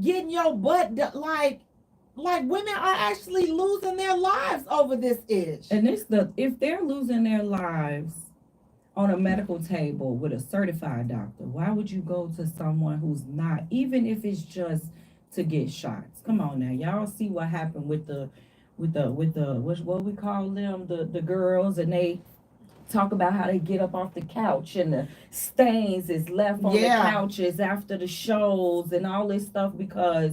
getting your butt done. Like women are actually losing their lives over this ish. And if they're losing their lives on a medical table with a certified doctor, why would you go to someone who's not, even if it's just to get shots? Come on now, y'all see what happened with the what we call them, the girls, and they talk about how they get up off the couch and the stains is left on the couches after the shows and all this stuff because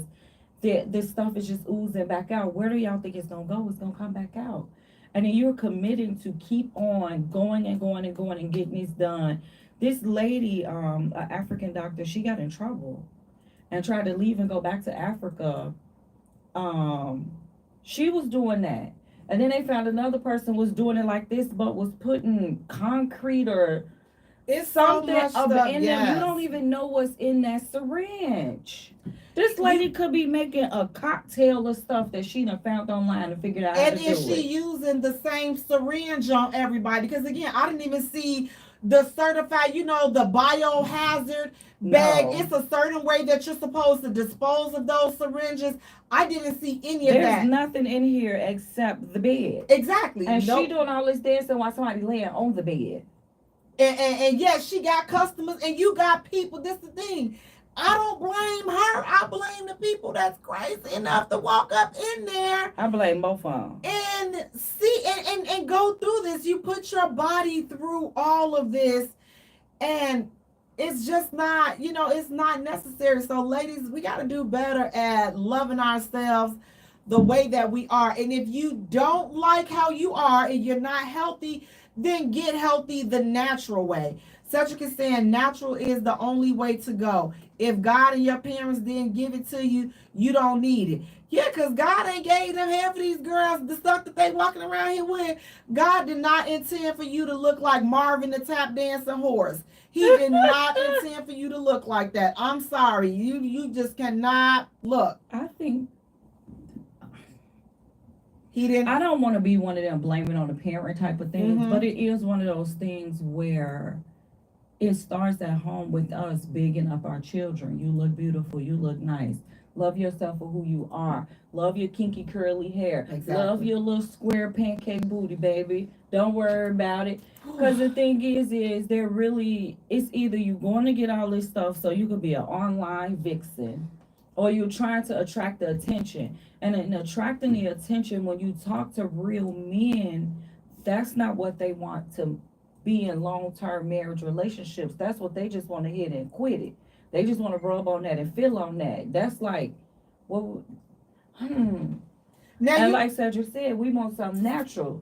this stuff is just oozing back out. Where do y'all think it's gonna go? It's gonna come back out. And then you're committing to keep on going and going and going and getting this done. This lady, an African doctor, she got in trouble and tried to leave and go back to Africa. She was doing that. And then they found another person was doing it like this, but was putting concrete or It's so something much up stuff. in there. You Yes. don't even know what's in that syringe. This lady could be making a cocktail of stuff that she done found online and figured out how And to is do she it. using the same syringe on everybody? Because again, I didn't even see the certified, the biohazard bag. No. It's a certain way that you're supposed to dispose of those syringes. I didn't see any of There's that. nothing in here except the bed. Exactly. And Nope. she doing all this dancing while somebody laying on the bed. And yes, she got customers and you got people. This is the thing. I don't blame her. I blame the people that's crazy enough to walk up in there I blame both of them. and see and go through this. You put your body through all of this, and it's just not, it's not necessary. So ladies, we got to do better at loving ourselves the way that we are. And if you don't like how you are and you're not healthy, then get healthy the natural way. Cedric is saying natural is the only way to go. If God and your parents didn't give it to you, you don't need it. Yeah, because God ain't gave them half of these girls the stuff that they walking around here with. God did not intend for you to look like Marvin the tap dancing horse. He did not intend for you to look like that. I'm sorry. You just cannot look. I think He didn't. I don't want to be one of them blaming on the parent type of things, Mhm. but it is one of those things where it starts at home with us bigging up our children. You look beautiful. You look nice. Love yourself for who you are. Love your kinky curly hair. Exactly. Love your little square pancake booty, baby. Don't worry about it. Because the thing is it's either you going to get all this stuff so you could be an online vixen, or you're trying to attract the attention. And in attracting the attention, when you talk to real men, that's not what they want to be in long-term marriage relationships. That's what they just want to hit and quit it. They just want to rub on that and feel on that. That's like, well, Now And you, like Cedric said, we want something natural.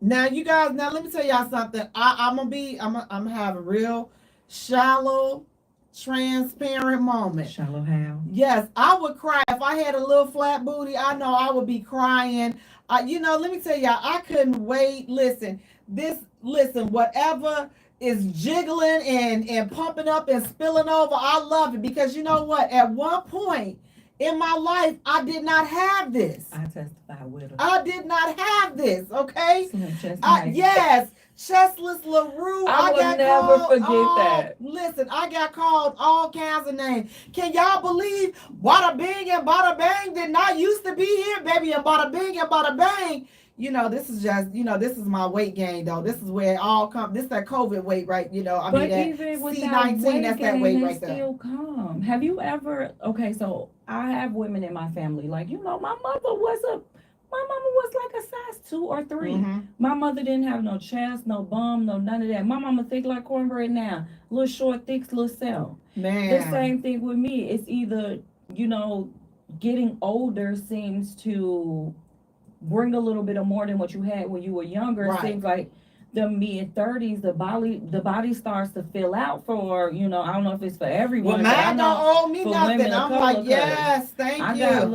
now you guys. Now let me tell y'all something. I'm gonna have a real shallow, transparent moment. Shallow how? Yes, I would cry if I had a little flat booty. I know I would be crying. Let me tell y'all, I couldn't wait. Listen, whatever is jiggling and pumping up and spilling over, I love it because you know what? At one point in my life, I did not have this. I testify with her. I did not have this. Okay. Slim chest I, nice. yes, Chestless LaRue. I will got never called forget all- that. Listen, I got called all kinds of names. Can y'all believe Bada Bing and Bada Bang did not used to be here, baby? And Bada Bing and Bada Bang. This is just, this is my weight gain though. This is where it all comes. This is that COVID weight, right? But that even with that C19, weight that's that gain, weight they right there. still come. Have you ever? Okay, so I have women in my family. Like my mama was like a size 2 or 3. Mhm. My mother didn't have no chest, no bum, no none of that. My mama thick like cornbread now, little short, thick, little self. Man. The same thing with me. It's either getting older seems to bring a little bit of more than what you had when you were younger. Right. It seems like the mid-30s, the body starts to fill out for, I don't know if it's for everyone. Well, but I mine know don't owe me for nothing. women of I'm color, like, 'cause yes, thank I you. got a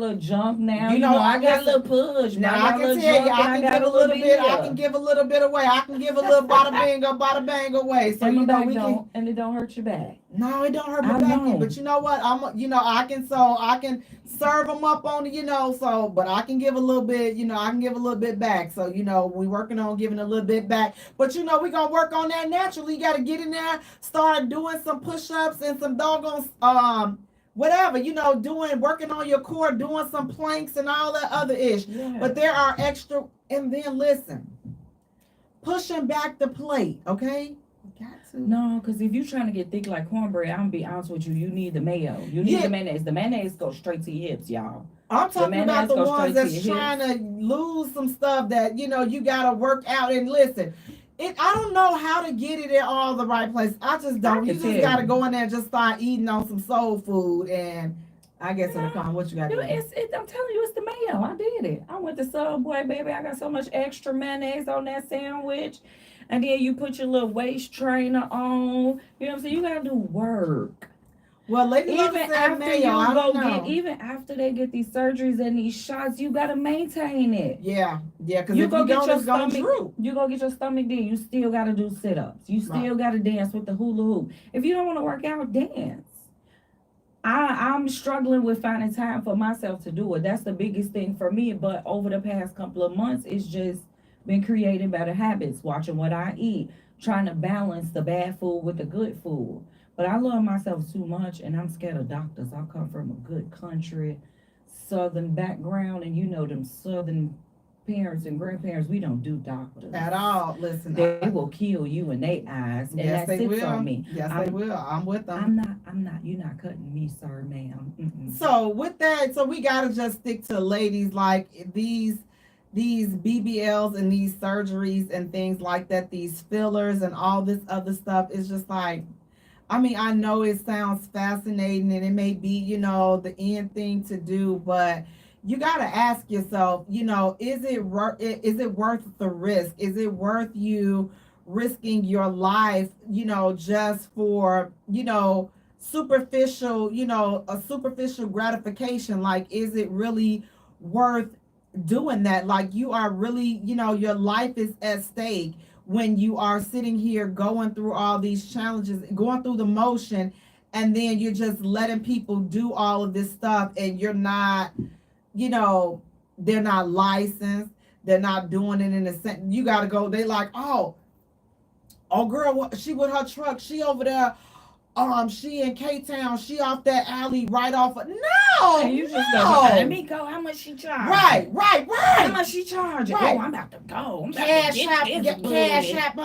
little jump now. You know, I got a listen, little push. Now I I got a can little tell you, jump, and I can got give a little bit. I of can give a little bit away. I can give a little bada bang away. So and my back we don't, can. and it don't hurt your back. No, it don't hurt I my back. know. But you know what? I can serve them up on So, but I can give a little bit. I can give a little bit back. So we working on giving a little bit back. But we gonna work on that naturally. You got to get in there, start doing some push-ups and some doggone whatever, working on your core, doing some planks and all that other ish. Yeah. But there are extra, and then listen, pushing back the plate, okay? You got to. No, because if you're trying to get thick like cornbread, I'm gonna be honest with you, you need the mayo. You need Yeah. the mayonnaise. The mayonnaise goes straight to your hips, y'all. I'm talking about mayonnaise the goes ones straight to that's your trying to lose some stuff that, you got to work out. And listen, I don't know how to get it in all the right places. I just don't. I You can just tell got to you. go in there and just start eating on some soul food. And I guess it'll come. What you got to do? I'm telling you, it's the mayo. I did it. I went to Subway, baby. I got so much extra mayonnaise on that sandwich. And then you put your little waist trainer on. You know what I'm saying? You gotta do work. Well, Lady Luck Even said after mayo. you I go don't know. get, even after they get these surgeries and these shots, you gotta maintain it. Yeah, because You if go you get don't, your it's gonna stomach. droop. You go get your stomach done. You still gotta do sit-ups. You still Right. gotta dance with the hula hoop. If you don't want to work out, dance. I'm struggling with finding time for myself to do it. That's the biggest thing for me. But over the past couple of months, it's just been creating better habits, watching what I eat, trying to balance the bad food with the good food. But I love myself too much, and I'm scared of doctors. I come from a good country, southern background, and you know them southern parents and grandparents. We don't do doctors At all. Listen, They will kill you in their eyes, and yes, that they sits will. on me. Yes, they will. I'm with them. I'm not. You're not cutting me, sir, ma'am. Mm-mm. So with that, so we gotta just stick to ladies like these BBLs and these surgeries and things like that, these fillers and all this other stuff is just like, I mean, I know it sounds fascinating and it may be, you know, the end thing to do, but you gotta ask yourself, you know, is it worth the risk? Is it worth you risking your life, you know, just for, you know, superficial, you know, a superficial gratification? Like, is it really worth doing that? Like, you are really, you know, your life is at stake when you are sitting here going through all these challenges, going through the motion, and then you're just letting people do all of this stuff, and you're not, you know, they're not licensed, they're not doing it in a sense. You got to go. They like, oh girl, she with her truck, she over there. She in K-Town, she off that alley right off of, no, And you just no. go, let me go. How much she charge? How much she charging? Right. Oh, I'm about to go. I'm about Cash to app, get this cash booty. app,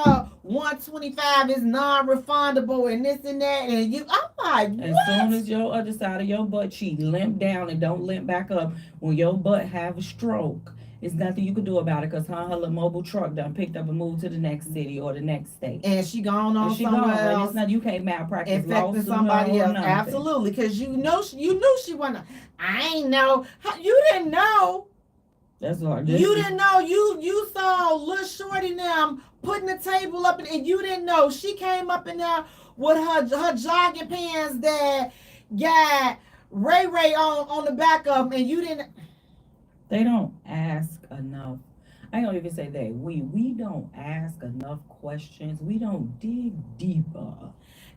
125 is non-refundable and this and that, and you, I'm like, As what? soon as your other side of your butt cheek limp down and don't limp back up, when your butt have a stroke, it's nothing you can do about it because her little mobile truck done picked up and moved to the next city or the next state. And she gone on And she somewhere gone. And else, it's not, you can't malpractice infecting lawsuit somebody her or else. nothing. Absolutely, because you knew she wasn't. I ain't know. You didn't know. That's what You didn't know. You saw Lil Shorty them putting the table up, and you didn't know. She came up in there with her jogging pants that got Ray on the back of them, and you didn't. They don't ask enough. I don't even say they. We don't ask enough questions. We don't dig deeper.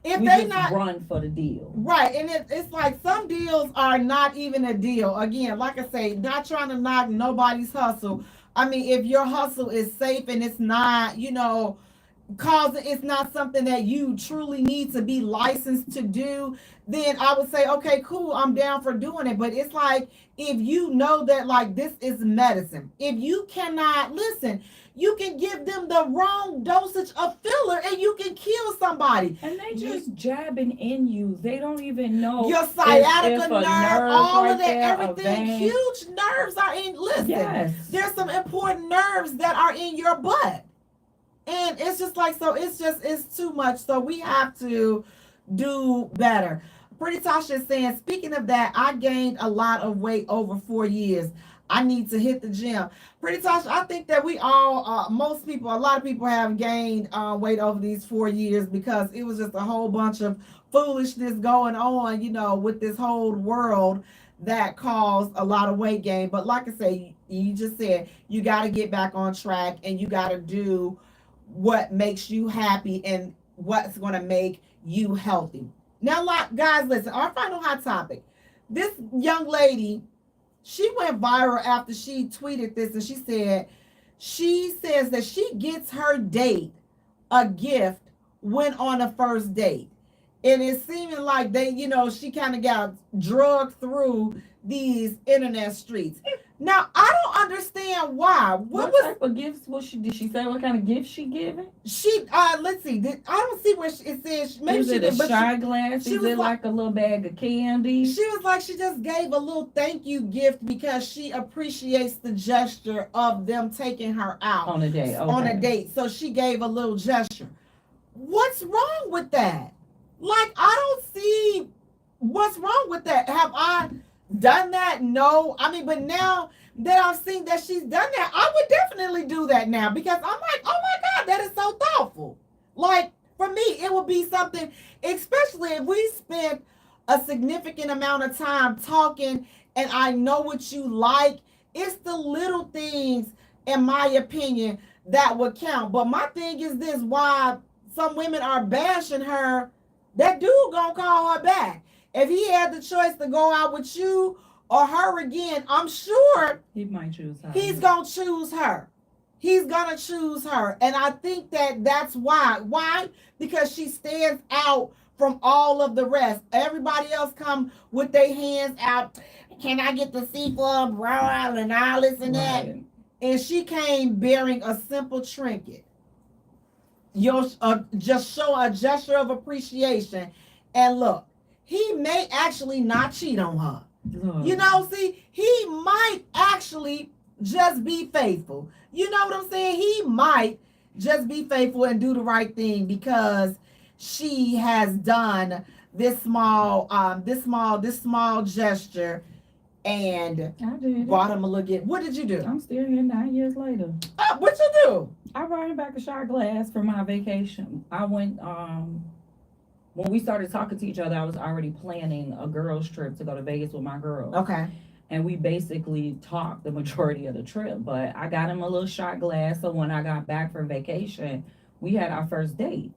If We they just not run for the deal. right, and it's like some deals are not even a deal. Again, like I say, not trying to knock nobody's hustle. I mean, if your hustle is safe and it's not, you know, it's not something that you truly need to be licensed to do, then I would say, okay, cool, I'm down for doing it. But it's like, if you know that like this is medicine, if you cannot listen, you can give them the wrong dosage of filler and you can kill somebody. And they just jabbing in you. They don't even know Your sciatica if a nerve, all right of that, there, a everything. vein. Huge nerves are in. Listen, Yes. there's some important nerves that are in your butt. And it's just like, so it's too much. So we have to do better. Pretty Tasha is saying, speaking of that, I gained a lot of weight over 4 years. I need to hit the gym. Pretty Tasha, I think that we all, a lot of people have gained weight over these 4 years because it was just a whole bunch of foolishness going on, you know, with this whole world that caused a lot of weight gain. But like I say, you just said, you got to get back on track and you got to do what makes you happy and what's going to make you healthy. Now, guys, listen, our final hot topic. This young lady, she went viral after she tweeted this, and she says that she gets her date a gift when on a first date. And it's seeming like she kind of got drugged through these internet streets. Now, I don't understand why. What type of gifts did she say what kind of gifts she giving? She, let's see. I don't see where it says. Maybe Is she it did, a but shot glass? she Is was it like a little bag of candy? she was like, she just gave a little thank you gift because she appreciates the gesture of them taking her out On a date. Okay. on a date. So she gave a little gesture. What's wrong with that? Like, I don't see what's wrong with that? Have I done that? No. I mean, but now that I've seen that she's done that, I would definitely do that now because I'm like, oh my God, that is so thoughtful. Like, for me, it would be something, especially if we spent a significant amount of time talking and I know what you like. It's the little things, in my opinion, that would count. But my thing is this: why some women are bashing her, that dude gonna call her back. If he had the choice to go out with you or her again, I'm sure He might choose her. he's gonna choose her. He's gonna choose her. And I think that that's why. Why? Because she stands out from all of the rest. Everybody else come with their hands out. Can I get the seafood roll and all this and that? Right. And she came bearing a simple trinket. Just show a gesture of appreciation. And look, he may actually not cheat on her. Look. You know, see, he might actually just be faithful. You know what I'm saying? He might just be faithful and do the right thing because she has done this small gesture and I did. brought him a little gift. What did you do? I'm still here 9 years later. What you do? I brought him back a shot glass for my vacation. I went when we started talking to each other, I was already planning a girls trip to go to Vegas with my girls. Okay. And we basically talked the majority of the trip. But I got him a little shot glass, so when I got back from vacation, we had our first date.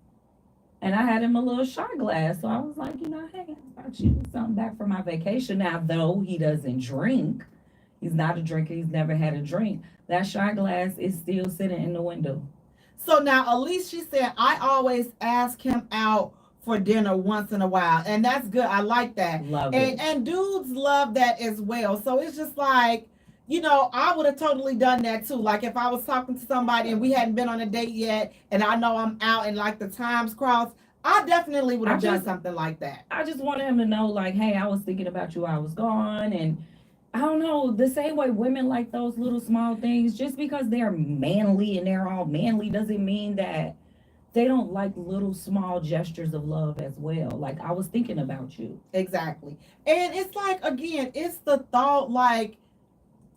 And I had him a little shot glass. So I was like, you know, hey, I brought you something back from my vacation. Now, though he doesn't drink, he's not a drinker, he's never had a drink. That shot glass is still sitting in the window. So now, at least she said, I always ask him out for dinner once in a while. And that's good. I like that. Love it. And dudes love that as well. So it's just like, you know, I would have totally done that too. Like if I was talking to somebody and we hadn't been on a date yet and I know I'm out and like the times cross, I definitely would have done something like that. I just wanted him to know, like, hey, I was thinking about you while I was gone. And I don't know, the same way women like those little small things, just because they're manly and they're all manly doesn't mean that they don't like little small gestures of love as well. Like, I was thinking about you. Exactly. And it's like, again, it's the thought, like,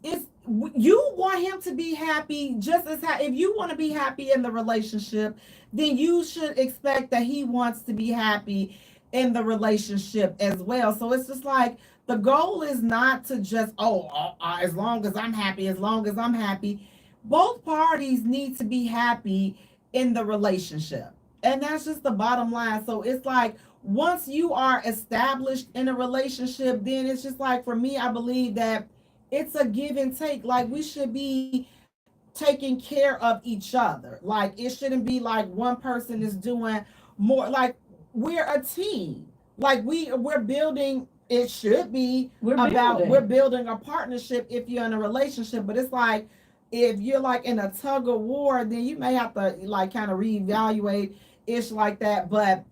it's you want him to be happy just as if you want to be happy in the relationship, then you should expect that he wants to be happy in the relationship as well. So it's just like the goal is not to just as long as I'm happy. Both parties need to be happy in the relationship, and that's just the bottom line. So it's like once you are established in a relationship, then it's just like, for me, I believe that it's a give and take. Like we should be taking care of each other. Like it shouldn't be like one person is doing more. Like we're a team. Like we're building. It should be we're building a partnership if you're in a relationship. But it's like if you're like in a tug of war, then you may have to like kind of reevaluate ish like that. But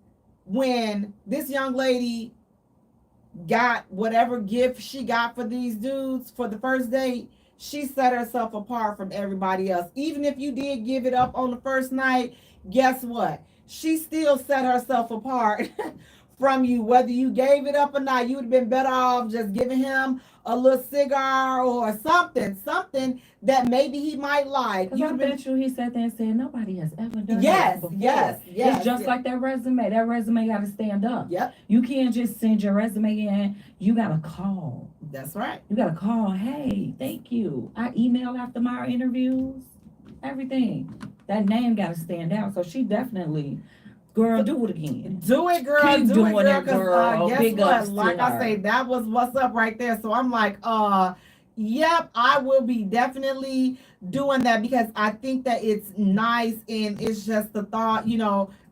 when this young lady got whatever gift she got for these dudes for the first date, she set herself apart from everybody else. Even if you did give it up on the first night, guess what? She still set herself apart from you. Whether you gave it up or not, you would have been better off just giving him a little cigar or something that maybe he might like. I bet you he sat there and said, nobody has ever done yes, that before. Yes. It's just like that resume. That resume got to stand up. Yep. You can't just send your resume in. You got to call. That's right. You got to call. Hey, thank you. I email after my interviews. Everything. That name got to stand out. So she definitely... Girl, do it again. Do it, girl. Keep do it, doing girl. it, girl. Guess Big ups what? Like to I her. say, that was what's up right there. So I'm like, yep, I will be definitely doing that because I think that it's nice and it's just the thought,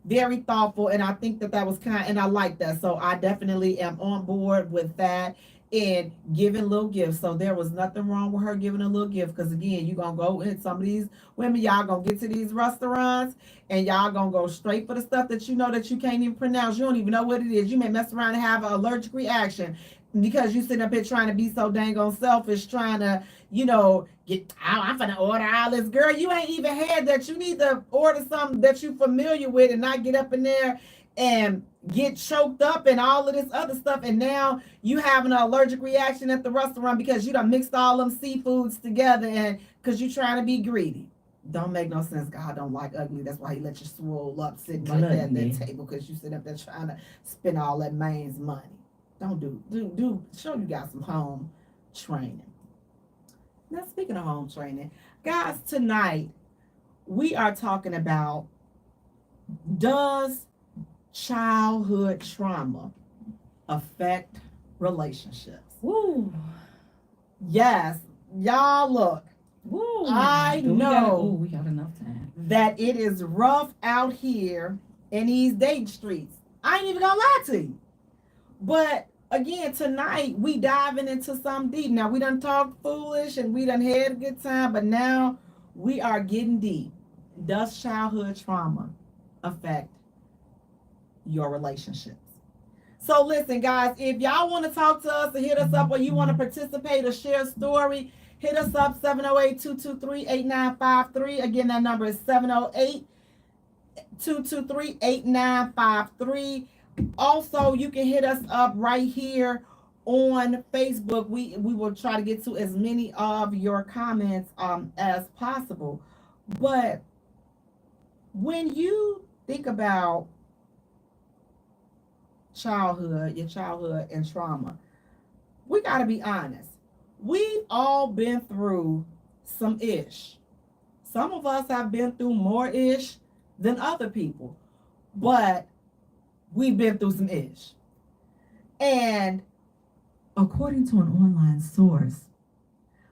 very thoughtful. And I think that was and I like that. So I definitely am on board with that and giving little gifts. So there was nothing wrong with her giving a little gift because, again, you're going to go in some of these women, y'all going to get to these restaurants and y'all going to go straight for the stuff that you know that you can't even pronounce. You don't even know what it is. You may mess around and have an allergic reaction because you sitting up here trying to be so dang on selfish, trying to, I'm finna order all this. Girl, you ain't even had that. You need to order something that you're familiar with and not get up in there and get choked up and all of this other stuff, and now you have an allergic reaction at the restaurant because you done mixed all them seafoods together and because you trying to be greedy. Don't make no sense. God don't like ugly. That's why he let you swole up sitting right there at Gluttony. that table because you sit up there trying to spend all that man's money. Don't do show you got some home training. Now speaking of home training, guys, tonight we are talking about, does childhood trauma affect relationships? Woo. Yes, y'all look, Woo. I know. We got enough time. that it is rough out here in these date streets. I ain't even gonna lie to you. But again, tonight we diving into something deep. Now we done talked foolish and we done had a good time, but now we are getting deep. Does childhood trauma affect your relationships? So listen, guys, if y'all want to talk to us or hit us up or you want to participate or share a story, hit us up 708-223-8953. Again, that number is 708-223-8953. Also, you can hit us up right here on Facebook. We will try to get to as many of your comments as possible. But when you think about your childhood and trauma, we got to be honest. We've all been through some ish. Some of us have been through more ish than other people, but we've been through some ish. And according to an online source,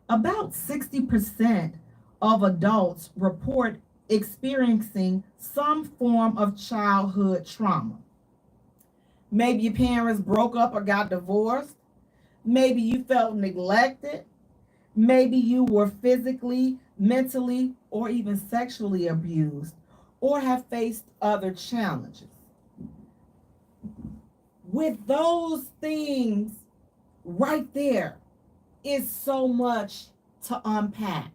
about 60% of adults report experiencing some form of childhood trauma. Maybe your parents broke up or got divorced. Maybe you felt neglected. Maybe you were physically, mentally, or even sexually abused, or have faced other challenges. With those things right there is so much to unpack.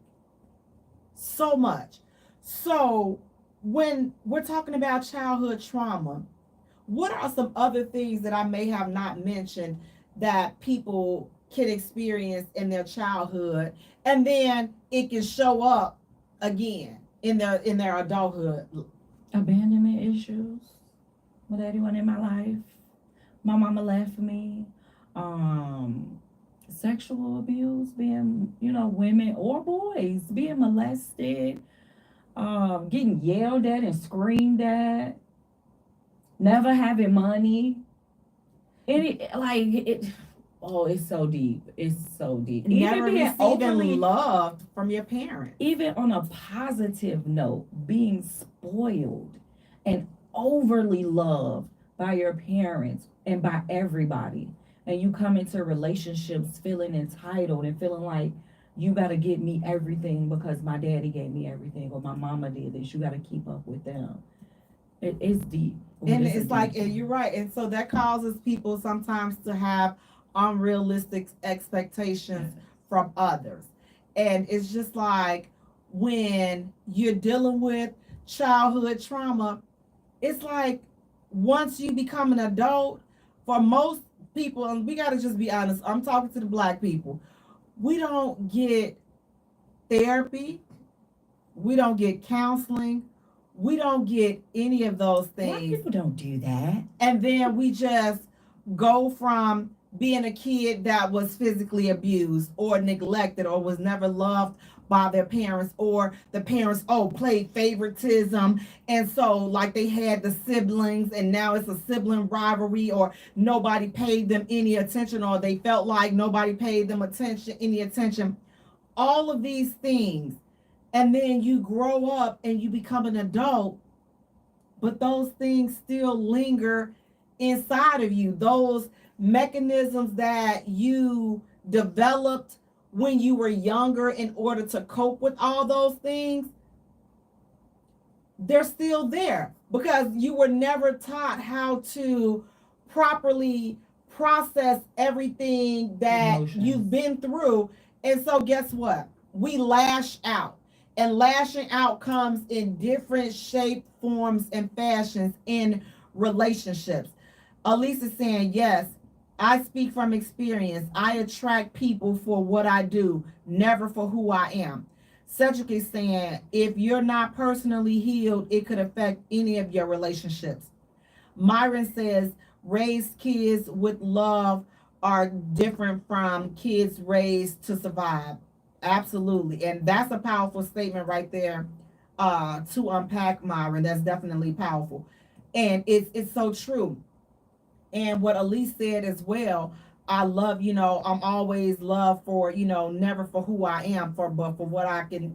So much. So when we're talking about childhood trauma, what are some other things that I may have not mentioned that people can experience in their childhood, and then it can show up again in their adulthood? Abandonment issues with anyone in my life. My mama left me. Sexual abuse, being, women or boys being molested, getting yelled at and screamed at, never having money. It's so deep. It's so deep. Never Even being receiving love from your parents. even on a positive note, being spoiled and overly loved by your parents and by everybody. And you come into relationships feeling entitled and feeling like you got to get me everything because my daddy gave me everything or my mama did this. You got to keep up with them. It's deep. And it's like, and you're right. And so that causes people sometimes to have unrealistic expectations from others. And it's just like when you're dealing with childhood trauma, it's like once you become an adult, for most people, and we got to just be honest, I'm talking to the Black people, we don't get therapy, we don't get counseling, we don't get any of those Black things. people don't do that. And then we just go from being a kid that was physically abused or neglected or was never loved by their parents, or the parents played favoritism, and so like they had the siblings and now it's a sibling rivalry, or nobody paid them any attention, or they felt like nobody paid them any attention, all of these things. And then you grow up and you become an adult, but those things still linger inside of you. Those mechanisms that you developed when you were younger in order to cope with all those things, they're still there because you were never taught how to properly process everything that Emotions. you've been through. And so guess what? We lash out. And lashing out comes in different shape, forms, and fashions in relationships. Elise is saying, yes, I speak from experience. I attract people for what I do, never for who I am. Cedric is saying, if you're not personally healed, it could affect any of your relationships. Myron says, raised kids with love are different from kids raised to survive. Absolutely. And that's a powerful statement right there to unpack, Myron. That's definitely powerful. And it's so true. And what Elise said as well, I love, I'm always love for, never for who I am, but for what I can,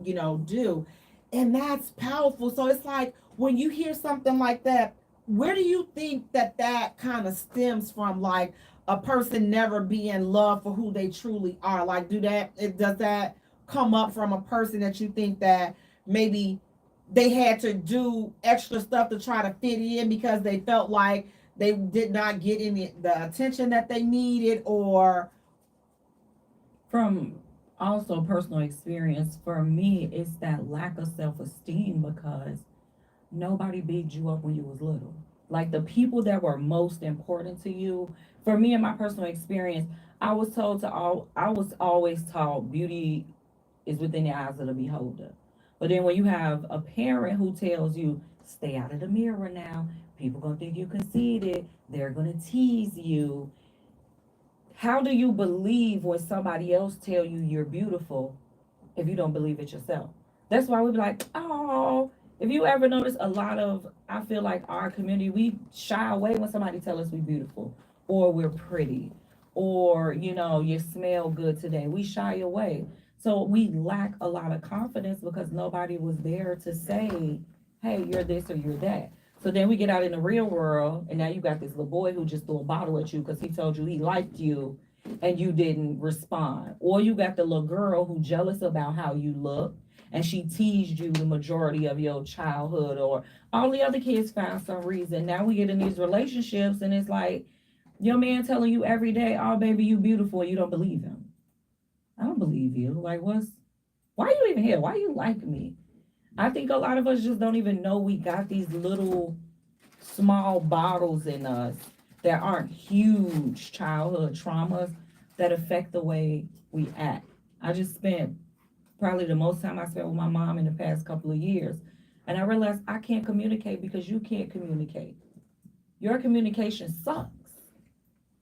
do. And that's powerful. So it's like when you hear something like that, where do you think that kind of stems from? Like a person never being loved for who they truly are. Like, does that come up from a person that you think that maybe they had to do extra stuff to try to fit in because they felt like they did not get the attention that they needed? Or From also personal experience, for me, it's that lack of self-esteem because nobody bigged you up when you was little. Like the people that were most important to you. For me, in my personal experience, I was always taught beauty is within the eyes of the beholder. But then when you have a parent who tells you, stay out of the mirror now, people gonna think you conceited, they're gonna tease you. How do you believe when somebody else tell you you're beautiful if you don't believe it yourself? That's why we be like, oh, if you ever notice a lot of, I feel like our community, we shy away when somebody tell us we're beautiful or we're pretty or, you smell good today. We shy away. So we lack a lot of confidence because nobody was there to say, hey, you're this or you're that. So then we get out in the real world, and now you got this little boy who just threw a bottle at you because he told you he liked you and you didn't respond. Or you got the little girl who jealous about how you look and she teased you the majority of your childhood, or all the other kids found some reason. Now we get in these relationships and it's like your man telling you every day, oh, baby, you beautiful. You don't believe him. I don't believe you. Like, why are you even here? Why you like me? I think a lot of us just don't even know we got these little small bottles in us that aren't huge childhood traumas that affect the way we act. I just spent probably the most time I spent with my mom in the past couple of years. And I realized I can't communicate because you can't communicate. Your communication sucks.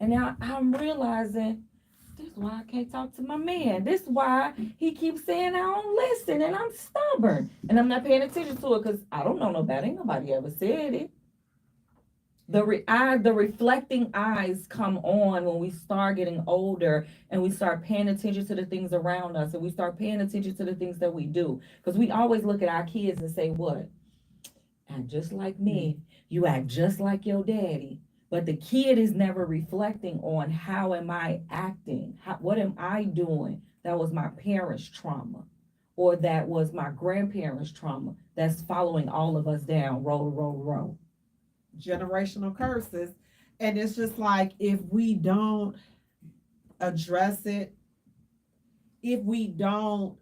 And now I'm realizing this is why I can't talk to my man. This is why he keeps saying I don't listen and I'm stubborn. And I'm not paying attention to it because I don't know no better. Ain't nobody ever said it. The reflecting eyes come on when we start getting older and we start paying attention to the things around us and we start paying attention to the things that we do. Because we always look at our kids and say, what? Act just like me. You act just like your daddy. But the kid is never reflecting on how am I acting? What am I doing? That was my parents' trauma, or that was my grandparents' trauma. That's following all of us down, roll. generational curses. And it's just like if we don't address it, if we don't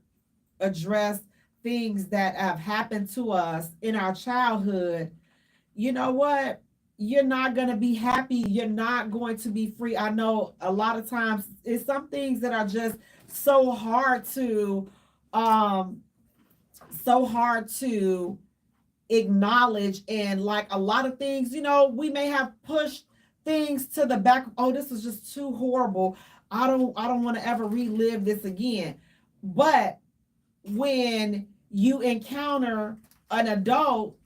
address things that have happened to us in our childhood, you know what? You're not going to be happy. You're not going to be free. I know a lot of times it's some things that are just so hard to acknowledge. And like a lot of things, we may have pushed things to the back. Oh, this is just too horrible. I don't want to ever relive this again. But when you encounter an adult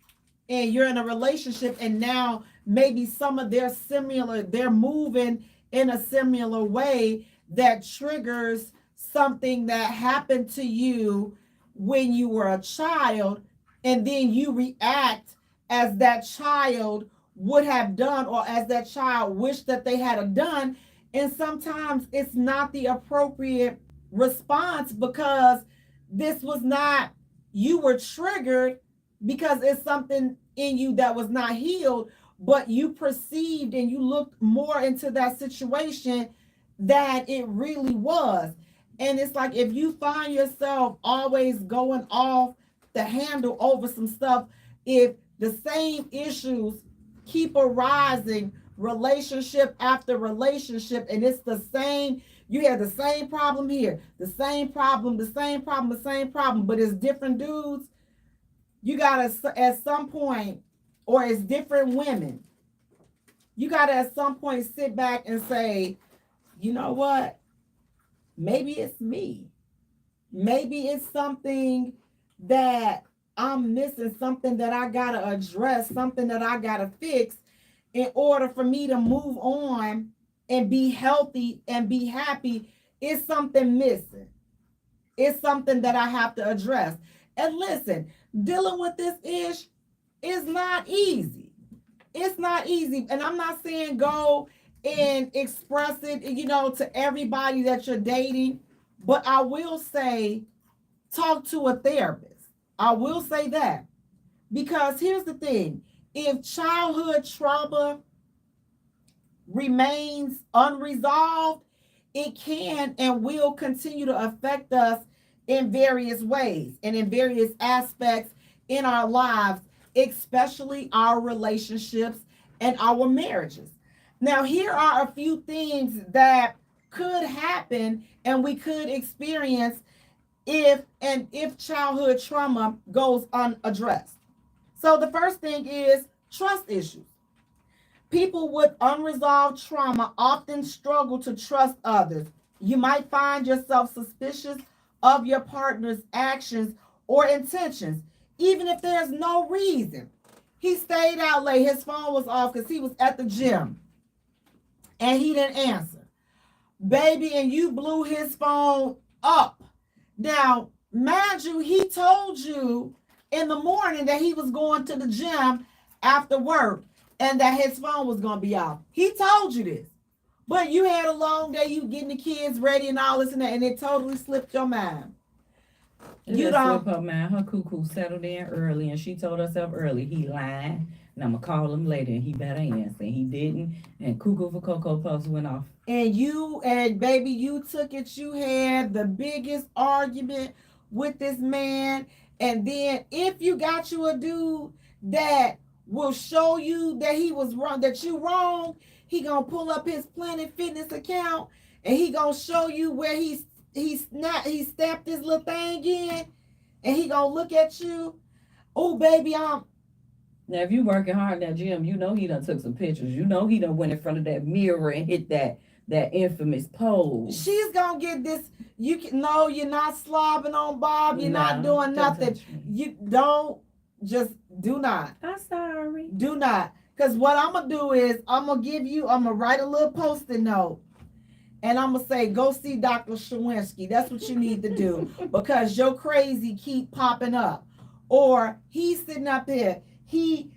and you're in a relationship and now maybe some of they're moving in a similar way that triggers something that happened to you when you were a child, and then you react as that child would have done or as that child wished that they had done. And sometimes it's not the appropriate response because this was not, you were triggered because it's something in you that was not healed, but you perceived and you looked more into that situation that it really was. And it's like if you find yourself always going off the handle over some stuff, if the same issues keep arising relationship after relationship, and it's the same. You have the same problem here, the same problem, the same problem, the same problem, but it's different dudes. You gotta at some point, or it's different women. You gotta at some point sit back and say, you know what? Maybe it's me. Maybe it's something that I'm missing, something that I gotta address, something that I gotta fix in order for me to move on and be healthy and be happy. It's something missing. It's something that I have to address. And listen, dealing with this ish is not easy. It's not easy. And I'm not saying go and express it, to everybody that you're dating. But I will say, talk to a therapist. I will say that. Because here's the thing. If childhood trauma remains unresolved, it can and will continue to affect us in various ways and in various aspects in our lives, especially our relationships and our marriages. Now, here are a few things that could happen and we could experience if childhood trauma goes unaddressed. So the first thing is trust issues. People with unresolved trauma often struggle to trust others. You might find yourself suspicious of your partner's actions or intentions, even if there's no reason. He stayed out late. His phone was off because he was at the gym and he didn't answer. Baby, and you blew his phone up. Now, mind you, he told you in the morning that he was going to the gym after work and that his phone was going to be off. He told you this. But you had a long day, you getting the kids ready and all this and that, and it totally slipped your mind. You don't slip her mind. Her cuckoo settled in early, and she told herself early he lied, and I'm gonna call him later, and he better answer. And he didn't, and cuckoo for Cocoa Puffs went off. And baby, you took it. You had the biggest argument with this man, and then if you got you a dude that will show you that he was wrong, that you wrong, he gonna pull up his Planet Fitness account and he gonna show you where he stamped his little thing in, and he gonna look at you. Oh, baby, Now, if you working hard in that gym, you know he done took some pictures. You know he done went in front of that mirror and hit that infamous pose. She's gonna get this. You're not slobbing on Bob. You're not doing nothing. You don't. Just do not. I'm sorry. Do not. Because what I'm going to do is I'm going to write a little post-it note. And I'm going to say, go see Dr. Shawinski. That's what you need to do. Because your crazy keep popping up. Or he's sitting up here. You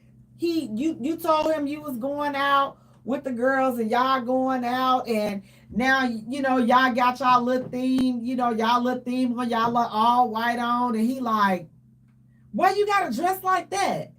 told him you was going out with the girls and y'all going out. And now, y'all got y'all little theme. Y'all little theme on. Y'all look all white on. And he like, why you got to dress like that?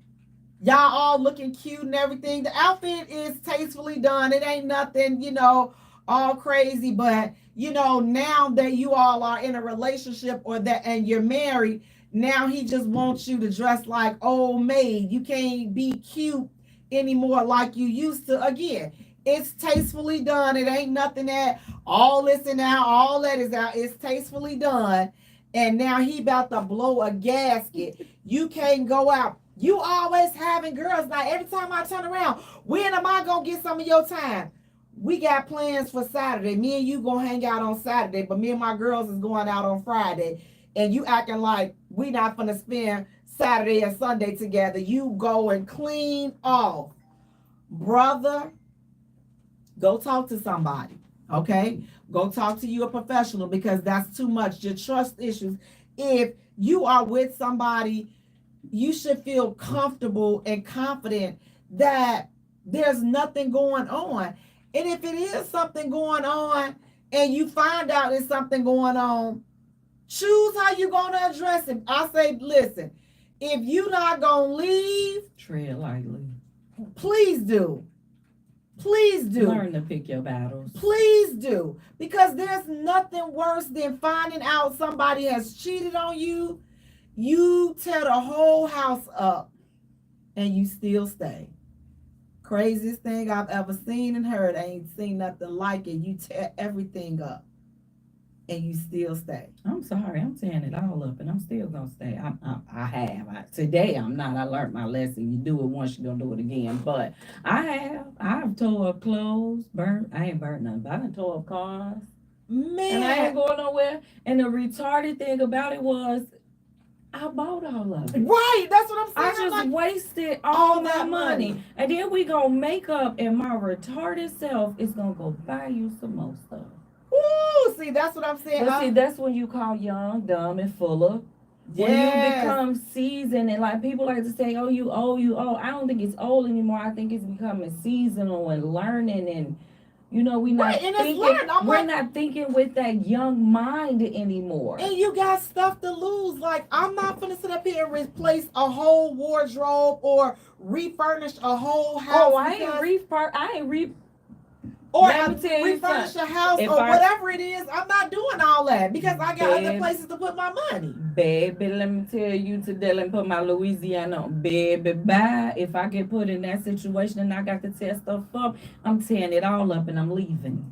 Y'all all looking cute and everything. The outfit is tastefully done. It ain't nothing, all crazy. But, now that you all are in a relationship and you're married, now he just wants you to dress like old maid. You can't be cute anymore like you used to. Again, it's tastefully done. It ain't nothing that all this and now all that is out. It's tastefully done. And now he about to blow a gasket. You can't go out. You always having girls. Now, every time I turn around, when am I going to get some of your time? We got plans for Saturday. Me and you going to hang out on Saturday, but me and my girls is going out on Friday. And you acting like we not going to spend Saturday and Sunday together. You go and clean off. Brother, go talk to somebody. Okay? Go talk to you a professional, because that's too much. Your trust issues. If you are with somebody, you should feel comfortable and confident that there's nothing going on. And if it is something going on and you find out there's something going on, choose how you're going to address it. I say, listen, if you're not going to leave, tread lightly. Please do. Please do. Learn to pick your battles. Please do. Because there's nothing worse than finding out somebody has cheated on you. You tear the whole house up and you still stay. Craziest thing I've ever seen and heard. I ain't seen nothing like it. You tear everything up and you still stay. I'm sorry, I'm tearing it all up, and I'm still gonna stay. Today I'm not. I learned my lesson. You do it once, you're gonna do it again. But I've tore up clothes, burnt. I ain't burnt nothing, but I done tore up cars, and I ain't Man, going nowhere. And the retarded thing about it was, I bought all of it. right. That's what I'm I saying. just I'm like, wasted all all my that money. money. And then we gonna make up, and my retarded self is gonna go buy you some more stuff. woo, see, that's what I'm saying. But see, that's when you call young, dumb, and full of. When you Yes. become seasoned, and like people like to say, oh, you old, you old. I don't think it's old anymore. I think it's becoming seasonal and learning, and we not Right, and it's thinking. learned. I'm We're like, not thinking with that young mind anymore. and you got stuff to lose. Like, I'm not gonna sit up here and replace a whole wardrobe or refurnish a whole house. Oh, I ain't or let me tell you refurnish a house If or I- whatever it is. I'm not doing all that because I got other Babe. places to put my money. Baby, let me tell you today, let me put my Louisiana on. Baby, bye. If I get put in that situation and I got to tear stuff up, I'm tearing it all up and I'm leaving.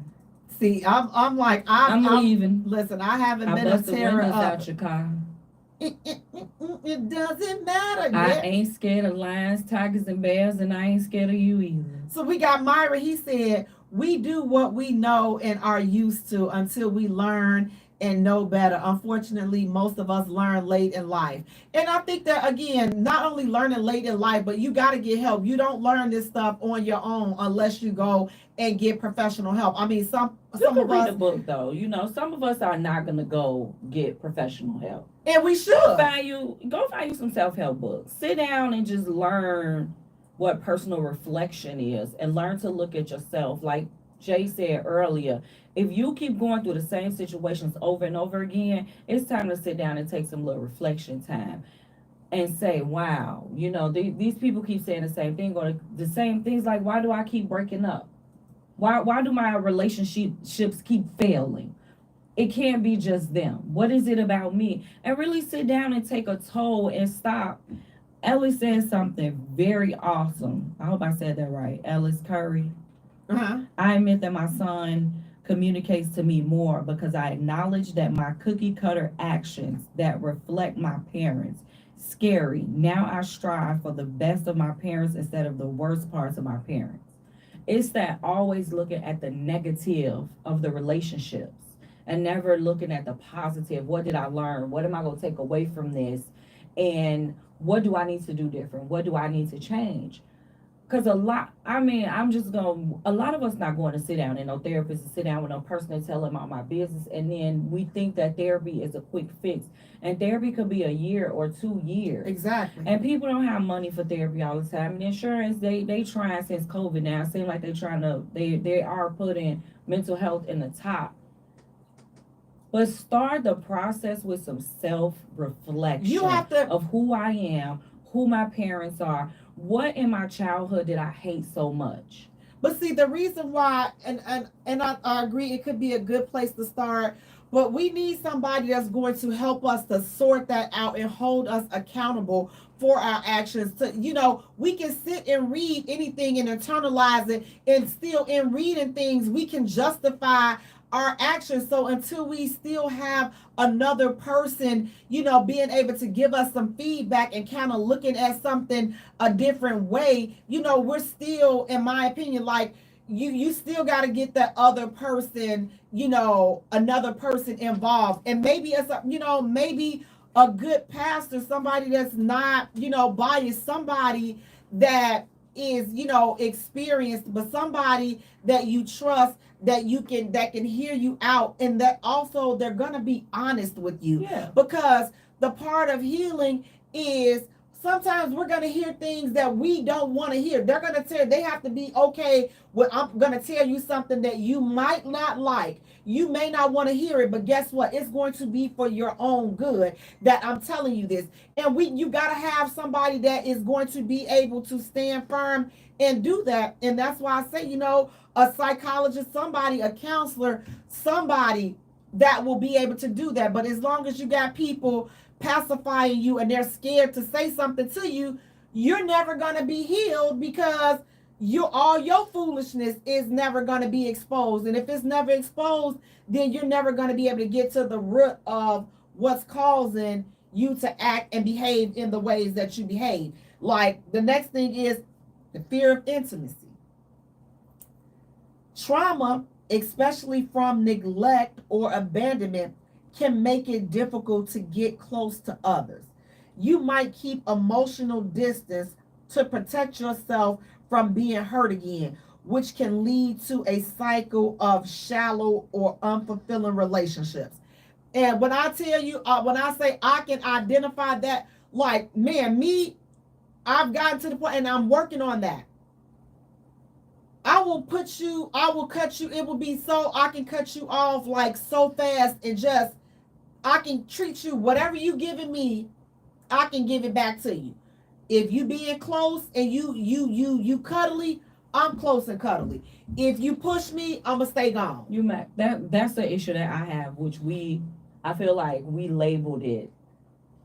See, I'm like, I'm leaving. listen, I haven't I been a bust the tearer windows up. out your car. It doesn't matter. I Yeah. ain't scared of lions, tigers, and bears, and I ain't scared of you either. So we got Myra. He said, we do what we know and are used to until we learn and know better. Unfortunately, most of us learn late in life. And I think that, again, not only learning late in life, but you got to get help. You don't learn this stuff on your own unless you go and get professional help. I mean, some You can of read us, a book though. Some of us are not gonna go get professional help. and we should. Go find you some self-help books. Sit down and just learn what personal reflection is and learn to look at yourself. Like Jay said earlier, if you keep going through the same situations over and over again, it's time to sit down and take some little reflection time and say, wow, these people keep saying the same thing or the same things. Like, why do I keep breaking up? Why do my relationships keep failing? It can't be just them. What is it about me? And really sit down and take a toll and stop. Ellis said something very awesome. I hope I said that right. Ellis Curry. Uh-huh. I admit that my son communicates to me more because I acknowledge that my cookie cutter actions that reflect my parents. Scary. Now I strive for the best of my parents instead of the worst parts of my parents. It's that always looking at the negative of the relationships and never looking at the positive. What did I learn? What am I going to take away from this? And what do I need to do different? What do I need to change? Because a lot of us not going to sit down and no therapist to sit down with no person and tell them all my business. And then we think that therapy is a quick fix. And therapy could be a year or 2 years. Exactly. And people don't have money for therapy all the time. And insurance, they trying since COVID now. It seems like they are putting mental health in the top. But start the process with some self-reflection You have to. of who I am, who my parents are. What in my childhood did I hate so much? But see, the reason why, and I agree, it could be a good place to start. But we need somebody that's going to help us to sort that out and hold us accountable for our actions. We can sit and read anything and internalize it, and still in reading things, we can justify our actions. So until we still have another person, being able to give us some feedback and kind of looking at something a different way, we're still, in my opinion, like, you still got to get that other person, another person involved. And maybe maybe a good pastor, somebody that's not, biased, somebody that is, experienced, but somebody that you trust, that can hear you out, and that also they're going to be honest with you. Yeah. Because the part of healing is sometimes we're going to hear things that we don't want to hear. They have to be okay with, I'm going to tell you something that you might not like. You may not want to hear it, but guess what? It's going to be for your own good that I'm telling you this. And you got to have somebody that is going to be able to stand firm and do that. And that's why I say, a psychologist, somebody, a counselor, somebody that will be able to do that. But as long as you got people pacifying you and they're scared to say something to you, you're never going to be healed, because all your foolishness is never going to be exposed. And if it's never exposed, then you're never going to be able to get to the root of what's causing you to act and behave in the ways that you behave. Like the next thing is the fear of intimacy. Trauma, especially from neglect or abandonment, can make it difficult to get close to others. You might keep emotional distance to protect yourself from being hurt again, which can lead to a cycle of shallow or unfulfilling relationships. And when I tell you, when I say I can identify that, like, man, me, I've gotten to the point and I'm working on that. I will cut you. It will be so, I can cut you off like so fast and just, I can treat you, whatever you giving me, I can give it back to you. If you being close and you cuddly, I'm close and cuddly. If you push me, I'ma stay gone. That's the issue that I have, which I feel like we labeled it.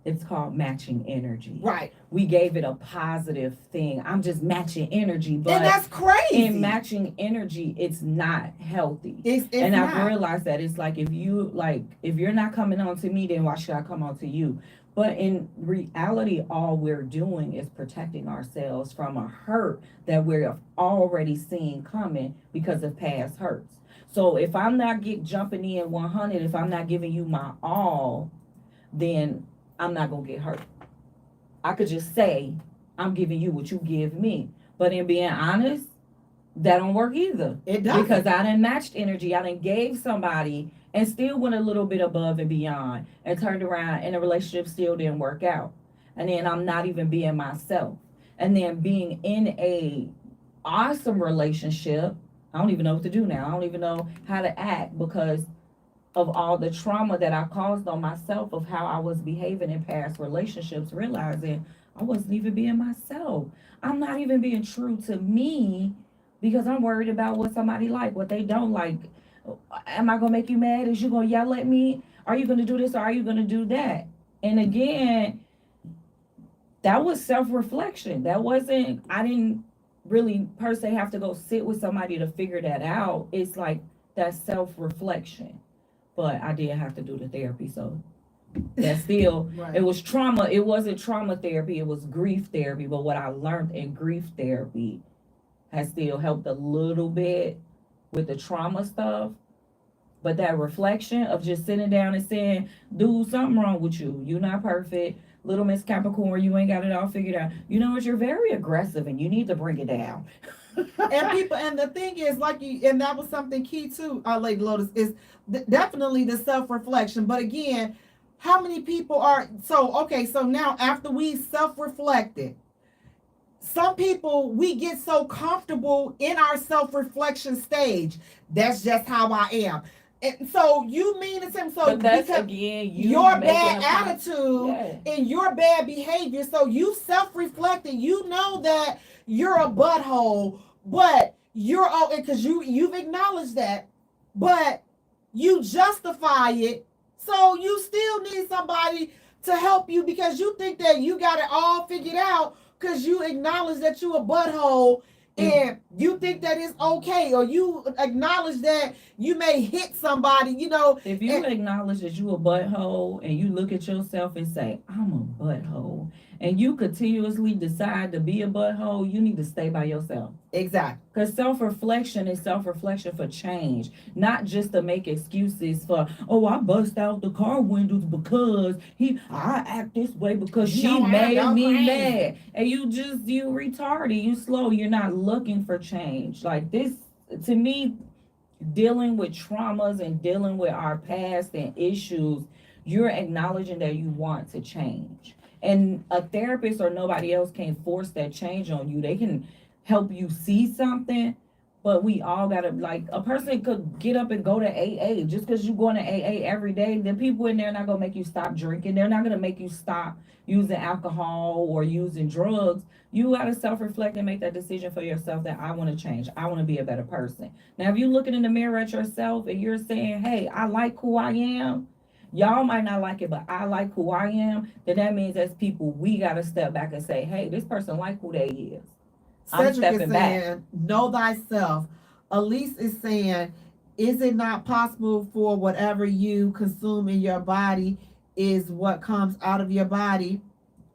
It's called matching energy. Right. We gave it a positive thing. I'm just matching energy, but and that's crazy. In matching energy, it's not healthy. It's and not. I've realized that it's like if you're not coming on to me, then why should I come on to you? But in reality, all we're doing is protecting ourselves from a hurt that we're already seeing coming because of past hurts. So if I'm not jumping in 100, if I'm not giving you my all, then I'm not going to get hurt. I could just say, I'm giving you what you give me. But in being honest, that don't work either. It doesn't. Because I done matched energy. I done gave somebody and still went a little bit above and beyond and turned around and the relationship still didn't work out. And then I'm not even being myself. And then being in a awesome relationship, I don't even know what to do now. I don't even know how to act because of all the trauma that I caused on myself of how I was behaving in past relationships, realizing I wasn't even being myself. I'm not even being true to me because I'm worried about what somebody like, what they don't like. Am I gonna make you mad? Is you gonna yell at me? Are you gonna do this or are you gonna do that? And again, that was self-reflection. I didn't really per se have to go sit with somebody to figure that out. It's like that self-reflection. But I did have to do the therapy, so that's still Right. It was trauma. It wasn't trauma therapy, it was grief therapy. But what I learned in grief therapy has still helped a little bit with the trauma stuff. But that reflection of just sitting down and saying, dude, something wrong with you. You're not perfect. Little Miss Capricorn, you ain't got it all figured out. You know what? You're very aggressive and you need to bring it down. And the thing is, and that was something key too, Lady Lotus, is definitely the self-reflection. But again, how many people are, so now after we self-reflected, some people, we get so comfortable in our self-reflection stage. That's just how I am. And so you mean to say, so But that's because again your bad attitude Yeah. and your bad behavior, so you self-reflected, you know that you're a butthole, but you're because you've acknowledged that, but you justify it, so you still need somebody to help you because you think that you got it all figured out because you acknowledge that you a butthole and you think that it's okay, or you acknowledge that you may hit somebody, If you acknowledge that you a butthole and you look at yourself and say, I'm a butthole, and you continuously decide to be a butthole, you need to stay by yourself. Exactly. Because self-reflection is self-reflection for change, not just to make excuses for, oh, I bust out the car windows because I act this way because she made me mad. And you retarded, you slow, you're not looking for change. Like this, to me, dealing with traumas and dealing with our past and issues, you're acknowledging that you want to change. And a therapist or nobody else can force that change on you. They can help you see something, but we all gotta, like, a person could get up and go to AA. Just because you're going to AA every day, the people in there are not gonna make you stop drinking. They're not gonna make you stop using alcohol or using drugs. You gotta self-reflect and make that decision for yourself that I want to change. I want to be a better person. Now, if you're looking in the mirror at yourself and you're saying, hey, I like who I am, y'all might not like it, but I like who I am, then that means as people, we got to step back and say, hey, this person like who they is. I'm Cedric is stepping back. saying, know thyself. Elise is saying, is it not possible for whatever you consume in your body is what comes out of your body?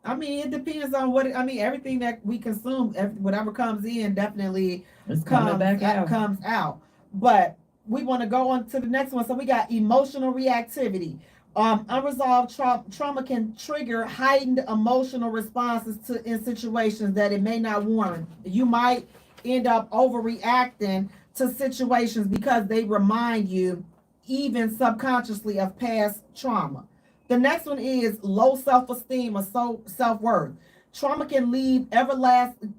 I mean, it depends on everything that we consume, whatever comes in definitely It's coming back out. comes out. But we want to go on to the next one. So we got emotional reactivity. Unresolved trauma can trigger heightened emotional responses in situations that it may not warrant. You might end up overreacting to situations because they remind you, even subconsciously, of past trauma. The next one is low self-esteem or self-worth. Trauma can leave lasting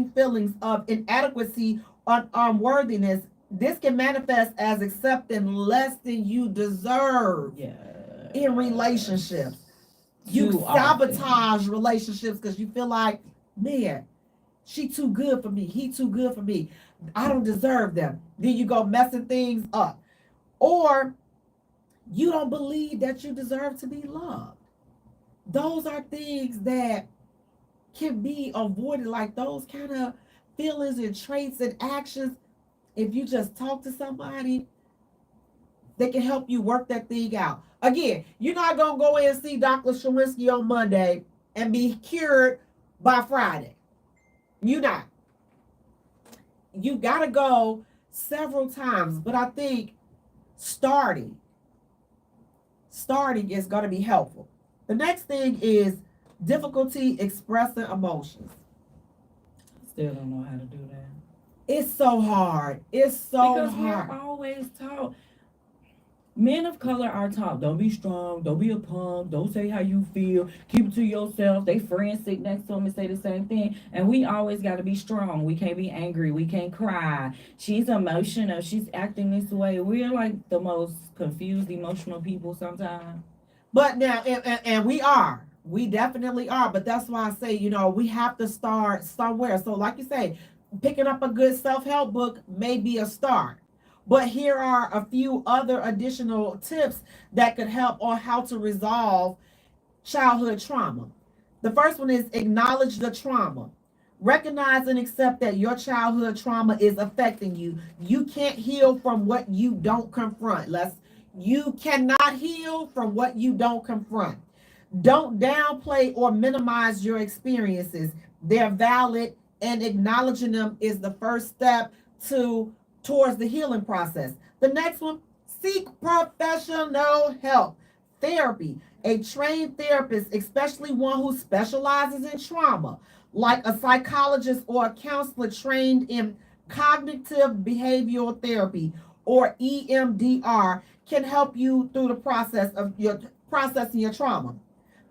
feelings of inadequacy or unworthiness. This can manifest as accepting less than you deserve in relationships. You sabotage relationships because you feel like, man, she too good for me. He too good for me. I don't deserve them. Then you go messing things up. Or you don't believe that you deserve to be loved. Those are things that can be avoided, like those kind of feelings and traits and actions. If you just talk to somebody, they can help you work that thing out. Again, you're not going to go in and see Dr. Shawinski on Monday and be cured by Friday. You're not. You got to go several times, but I think starting is going to be helpful. The next thing is difficulty expressing emotions. Still don't know how to do that. It's so hard. It's so because hard. We're always taught. Men of color are taught, don't be strong, don't be a punk, don't say how you feel, keep it to yourself. They friends sit next to them and say the same thing. And we always got to be strong. We can't be angry. We can't cry. She's emotional. She's acting this way. We're like the most confused, emotional people sometimes. But now, and we are. We definitely are. But that's why I say, we have to start somewhere. So like you say, picking up a good self-help book may be a start. But here are a few other additional tips that could help on how to resolve childhood trauma. The first one is acknowledge the trauma. Recognize and accept that your childhood trauma is affecting you. You can't heal from what you don't confront. You cannot heal from what you don't confront. Don't downplay or minimize your experiences. They're valid, and acknowledging them is the first step towards the healing process. The next one, seek professional help. Therapy. A trained therapist, especially one who specializes in trauma, like a psychologist or a counselor trained in cognitive behavioral therapy or EMDR, can help you through the process of processing your trauma.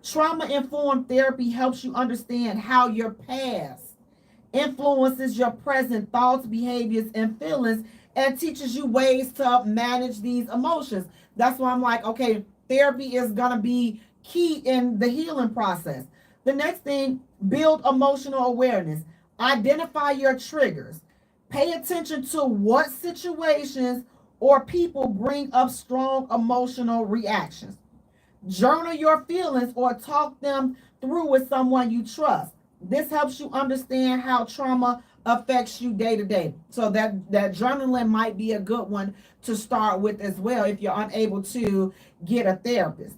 Trauma-informed therapy helps you understand how your past influences your present thoughts, behaviors, and feelings, and teaches you ways to manage these emotions. That's why I'm like, okay, therapy is going to be key in the healing process. The next thing, build emotional awareness. Identify your triggers. Pay attention to what situations or people bring up strong emotional reactions. Journal your feelings or talk them through with someone you trust. This helps you understand how trauma affects you day to day. So that journaling might be a good one to start with as well if you're unable to get a therapist.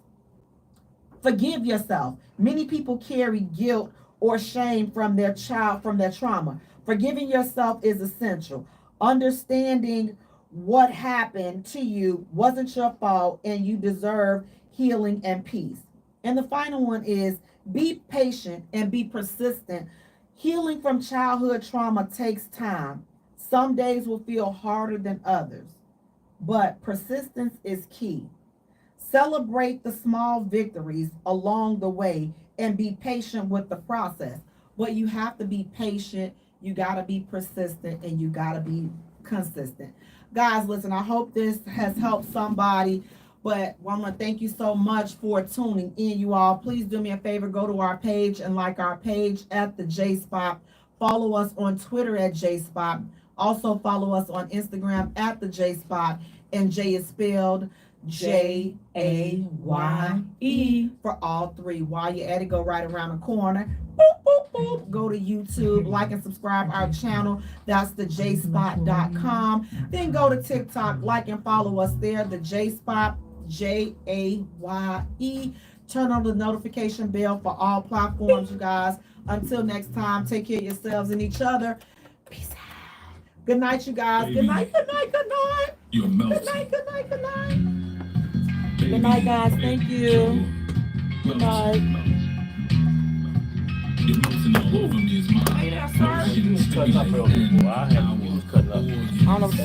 Forgive yourself. Many people carry guilt or shame from their trauma. Forgiving yourself is essential. Understanding what happened to you wasn't your fault and you deserve healing and peace. And the final one is be patient and be persistent. Healing from childhood trauma takes time. Some days will feel harder than others, but persistence is key. Celebrate the small victories along the way and be patient with the process. But you have to be patient, you got to be persistent, and you got to be consistent. Guys, listen, I hope this has helped somebody. But I want to thank you so much for tuning in, you all. Please do me a favor, go to our page and like our page at the J Spot. Follow us on Twitter at J Spot. Also follow us on Instagram at the J Spot. And J is spelled Jaye for all three. While you're at it, go right around the corner. Boop, boop, boop. Go to YouTube, like and subscribe our channel. That's the jspot.com. Then go to TikTok, like and follow us there, the Jspot, JAYE. Turn on the notification bell for all platforms, you guys. Until next time, take care of yourselves and each other. Peace out. Good night, you guys. Good night, good night, good night. You're melting. Good night, good night, good night. Good night, guys. Thank you. Good night. You're melting all over me. It's my Hey, that's her. emotions. Cutting up earlier, boy. I had to use cutting up. I don't know if